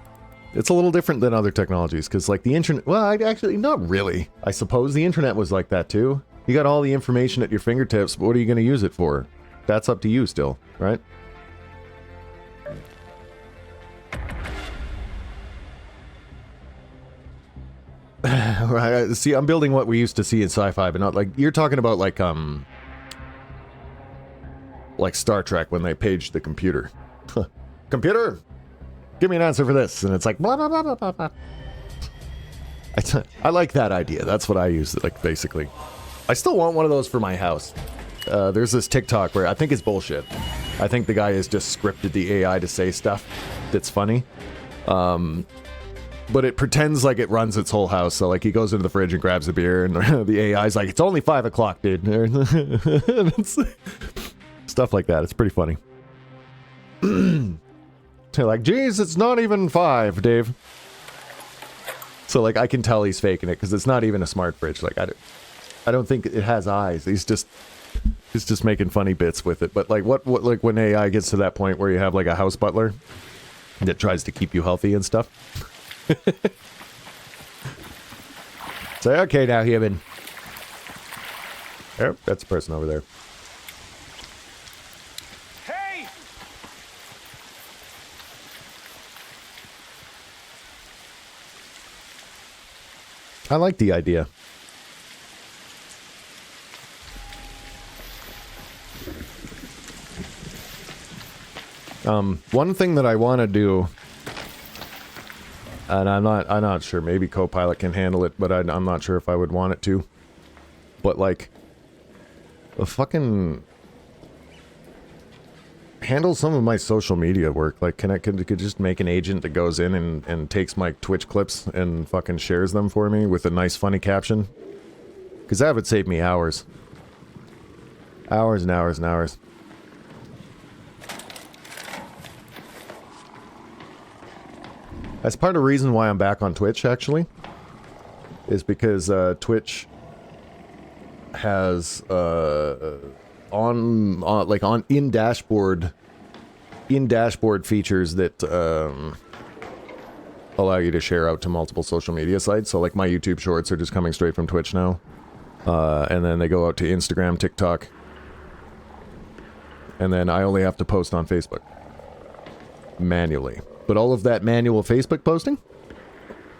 It's a little different than other technologies, because, like, the internet... Well, actually, not really. I suppose the internet was like that, too. You got all the information at your fingertips, but what are you going to use it for? That's up to you still, right? Right, see, I'm building what we used to see in sci-fi, but not like you're talking about like Star Trek when they paged the computer. Computer, give me an answer for this, and it's like blah blah blah blah blah blah. I like that idea. That's what I use. Like basically, I still want one of those for my house. There's this TikTok where I think it's bullshit. I think the guy has just scripted the AI to say stuff that's funny. But it pretends like it runs its whole house. So, like, he goes into the fridge and grabs a beer, and the AI's like, it's only 5 o'clock, dude. Stuff like that. It's pretty funny. They're like, geez, it's not even 5, Dave. So, like, I can tell he's faking it, because it's not even a smart fridge. Like, I don't think it has eyes. He's just making funny bits with it. But, like, what like, when AI gets to that point where you have, like, a house butler that tries to keep you healthy and stuff... Say, okay now, human. Oh, that's a person over there. Hey! I like the idea. One thing that I want to do, and I'm not sure, maybe Copilot can handle it, but I'm not sure if I would want it to. But like, a fucking handle some of my social media work. Like, could just make an agent that goes in and takes my Twitch clips and fucking shares them for me with a nice funny caption. Because that would save me hours. Hours and hours and hours. That's part of the reason why I'm back on Twitch, actually. Is because Twitch has in dashboard features that allow you to share out to multiple social media sites. So like my YouTube shorts are just coming straight from Twitch now. And then they go out to Instagram, TikTok. And then I only have to post on Facebook. Manually. But all of that manual Facebook posting,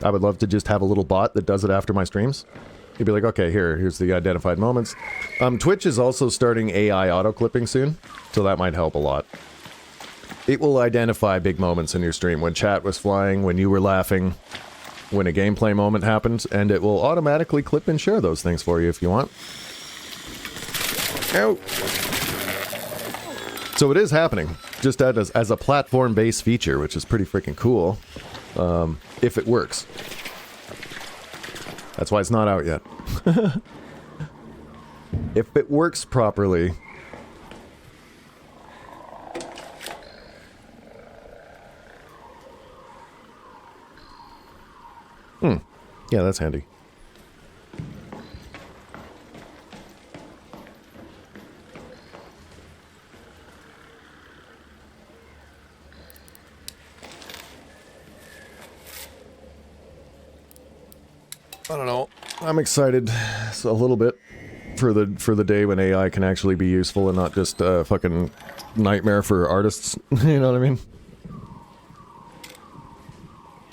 I would love to just have a little bot that does it after my streams. You'd be like, okay, here's the identified moments. Twitch is also starting AI auto-clipping soon, so that might help a lot. It will identify big moments in your stream, when chat was flying, when you were laughing, when a gameplay moment happens, and it will automatically clip and share those things for you if you want. Ow. So it is happening, just as a platform-based feature, which is pretty freaking cool, if it works. That's why it's not out yet. If it works properly... Yeah, that's handy. I don't know. I'm excited a little bit for the day when AI can actually be useful and not just a fucking nightmare for artists. You know what I mean?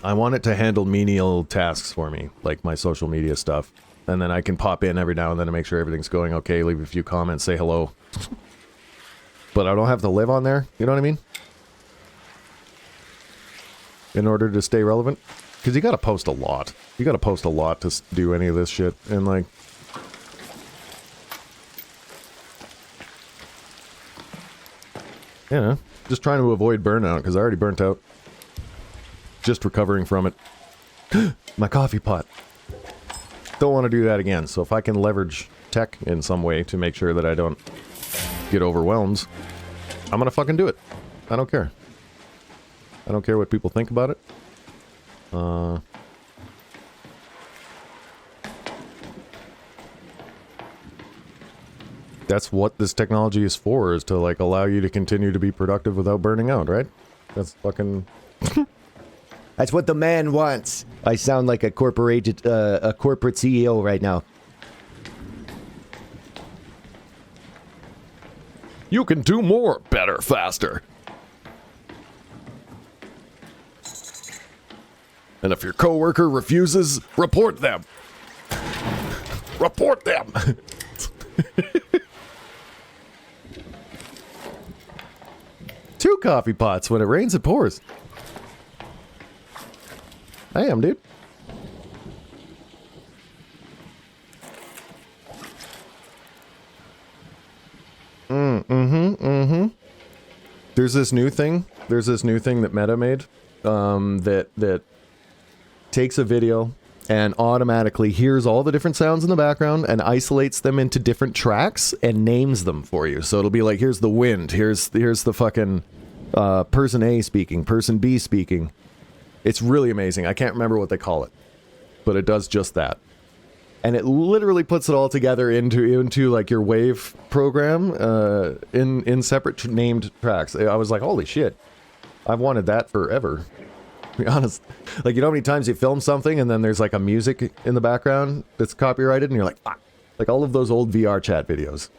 I want it to handle menial tasks for me, like my social media stuff. And then I can pop in every now and then to make sure everything's going okay, leave a few comments, say hello. But I don't have to live on there, you know what I mean? In order to stay relevant. Because you gotta post a lot. You gotta post a lot to do any of this shit. And like... you know, just trying to avoid burnout, because I already burnt out. Just recovering from it. My coffee pot. Don't want to do that again, so if I can leverage tech in some way to make sure that I don't get overwhelmed, I'm gonna fucking do it. I don't care. I don't care what people think about it. That's what this technology is for, is to like allow you to continue to be productive without burning out, right? That's fucking... That's what the man wants. I sound like a corporate CEO right now. You can do more, better, faster. And if your coworker refuses, report them. Report them. Two coffee pots. When it rains, it pours. I am, dude. There's this new thing. There's this new thing that Meta made. That takes a video and automatically hears all the different sounds in the background and isolates them into different tracks and names them for you. So it'll be like, here's the wind, here's the fucking person A speaking, person B speaking. It's really amazing. I can't remember what they call it, but it does just that. And it literally puts it all together into like your wave program in separate named tracks. I was like, holy shit. I've wanted that forever. To be honest. Like, you know how many times you film something and then there's like a music in the background that's copyrighted and you're like, ah. Like all of those old VR chat videos.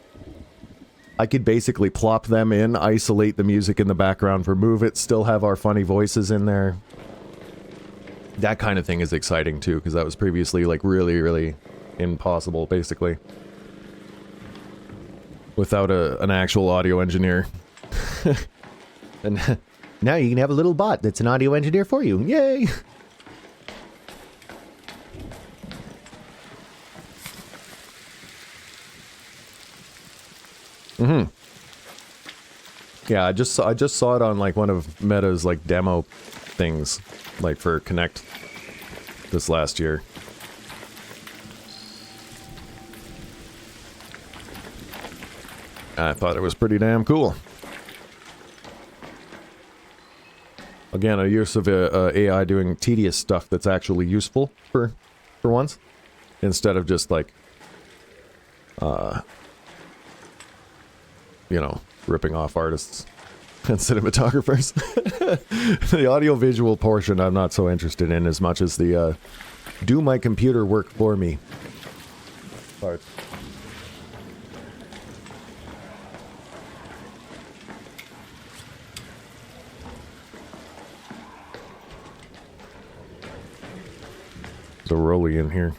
I could basically plop them in, isolate the music in the background, remove it, still have our funny voices in there. That kind of thing is exciting too, because that was previously like really, really impossible, basically. Without an actual audio engineer. And now you can have a little bot that's an audio engineer for you. Yay! Yeah, I just saw it on like one of Meta's like demo things, like for Connect this last year. I thought it was pretty damn cool. Again, a use of AI doing tedious stuff that's actually useful for once, instead of just like, you know, ripping off artists and cinematographers. The audio-visual portion I'm not so interested in as much as the do my computer work for me part. There's a rolly in here.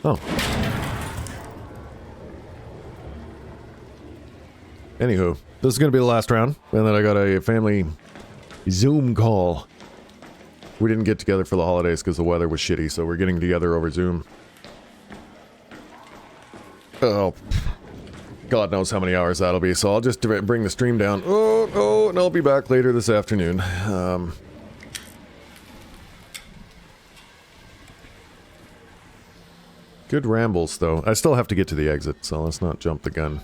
Oh. Anywho, this is going to be the last round, and then I got a family Zoom call. We didn't get together for the holidays because the weather was shitty, so we're getting together over Zoom. Oh, God knows how many hours that'll be, so I'll just bring the stream down. Oh, and I'll be back later this afternoon. Good rambles, though. I still have to get to the exit, so let's not jump the gun.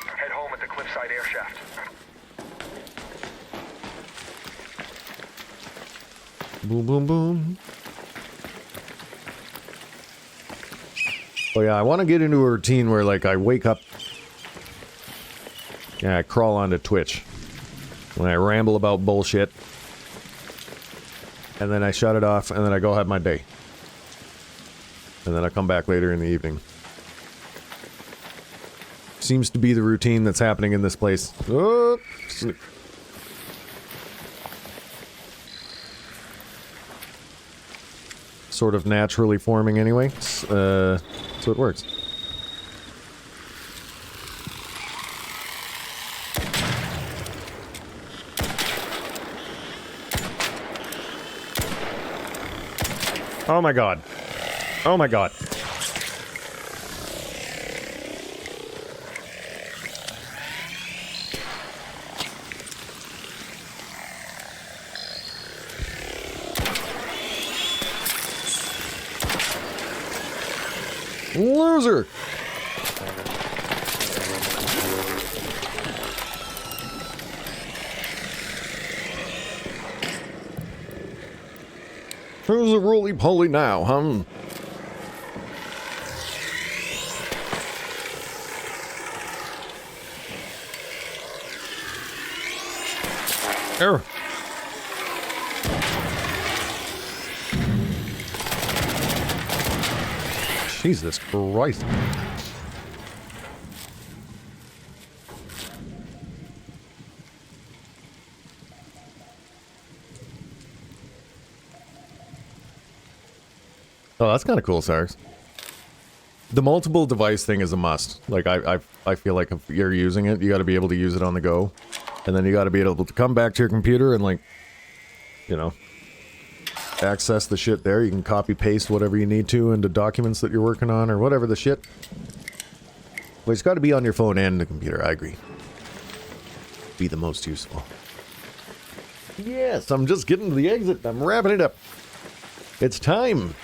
Head home at the cliffside air shaft. Boom, boom, boom. Oh yeah, I want to get into a routine where, like, I wake up... Yeah, I crawl onto Twitch. when I ramble about bullshit. And then I shut it off, and then I go have my day. And then I come back later in the evening. Seems to be the routine that's happening in this place. Oh, sort of naturally forming anyway. So it works. Oh my god. Oh my god. Loser! Who's a roly-poly now, huh? Error. Jesus Christ. Oh, that's kind of cool, Sarks. The multiple device thing is a must. Like, I feel like if you're using it, you got to be able to use it on the go. And then you got to be able to come back to your computer and, like, you know, access the shit there. You can copy paste whatever you need to into documents that you're working on or whatever the shit. But it's got to be on your phone and the computer, I agree. Be the most useful. Yes, I'm just getting to the exit. I'm wrapping it up. It's time.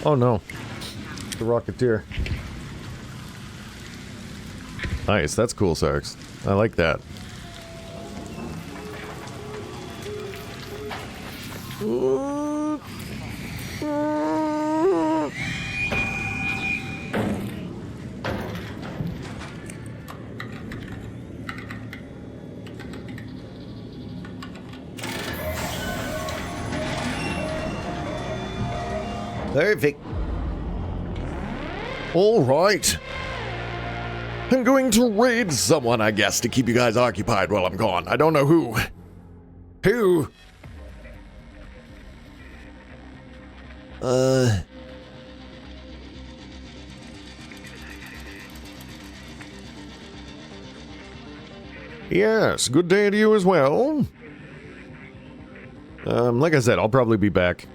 Oh no. The Rocketeer. Nice, that's cool, Sarks. I like that. Perfect. All right. I'm going to raid someone, I guess, to keep you guys occupied while I'm gone. I don't know who. Who? Yes, good day to you as well. Like I said, I'll probably be back.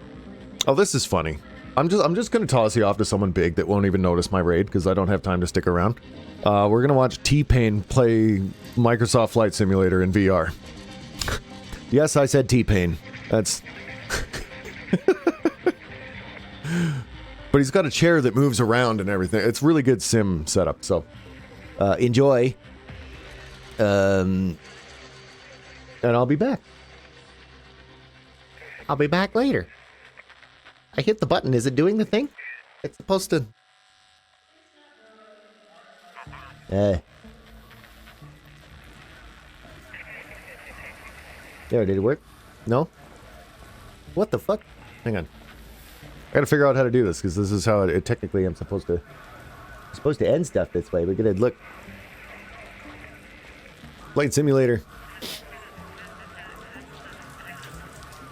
Oh, this is funny. I'm just gonna toss you off to someone big that won't even notice my raid because I don't have time to stick around. We're gonna watch T-Pain play Microsoft Flight Simulator in VR. Yes, I said T-Pain. That's... But he's got a chair that moves around and everything. It's really good sim setup, so... Enjoy. And I'll be back. I'll be back later. I hit the button. Is it doing the thing? It's supposed to... There, did it work? No? What the fuck? Hang on. I gotta figure out how to do this, because this is how it technically I'm supposed to... I'm supposed to end stuff this way. We're gonna look... Flight Simulator.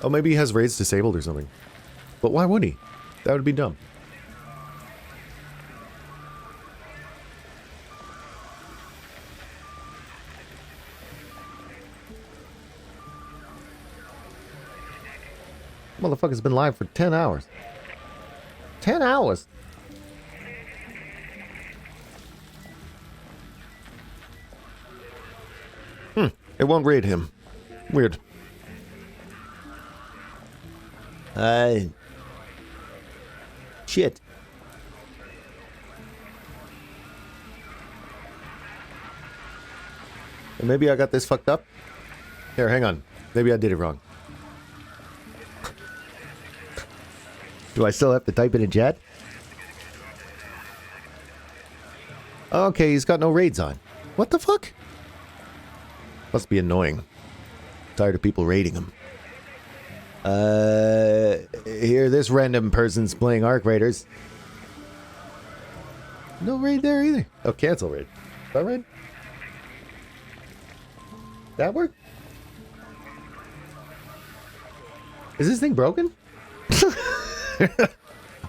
Oh, maybe he has raids disabled or something. But why would he? That would be dumb. Motherfucker's been live for 10 hours. 10 hours? It won't raid him. Weird. Shit. Maybe I got this fucked up. Here, hang on. Maybe I did it wrong. Do I still have to type it in chat? Okay, he's got no raids on. What the fuck? Must be annoying. Tired of people raiding him. Here, this random person's playing Arc Raiders. No raid there either. Oh, cancel raid. That raid? That work? Is this thing broken?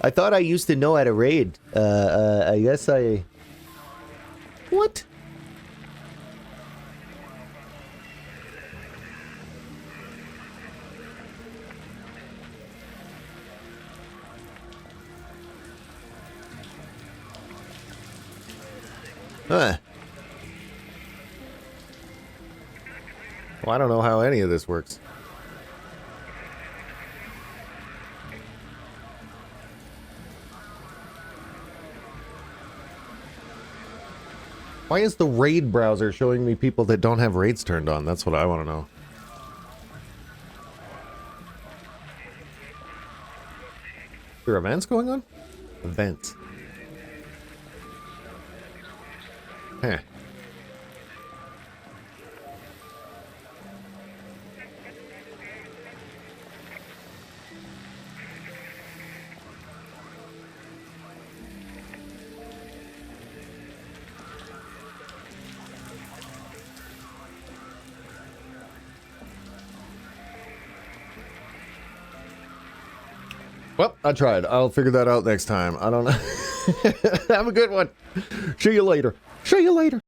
I thought I used to know how to raid. I guess I... What? Huh. Well, I don't know how any of this works. Why is the raid browser showing me people that don't have raids turned on? That's what I want to know. Are there events going on? Events. Huh. Well, I tried. I'll figure that out next time. I don't know. Have a good one. See you later. See you later.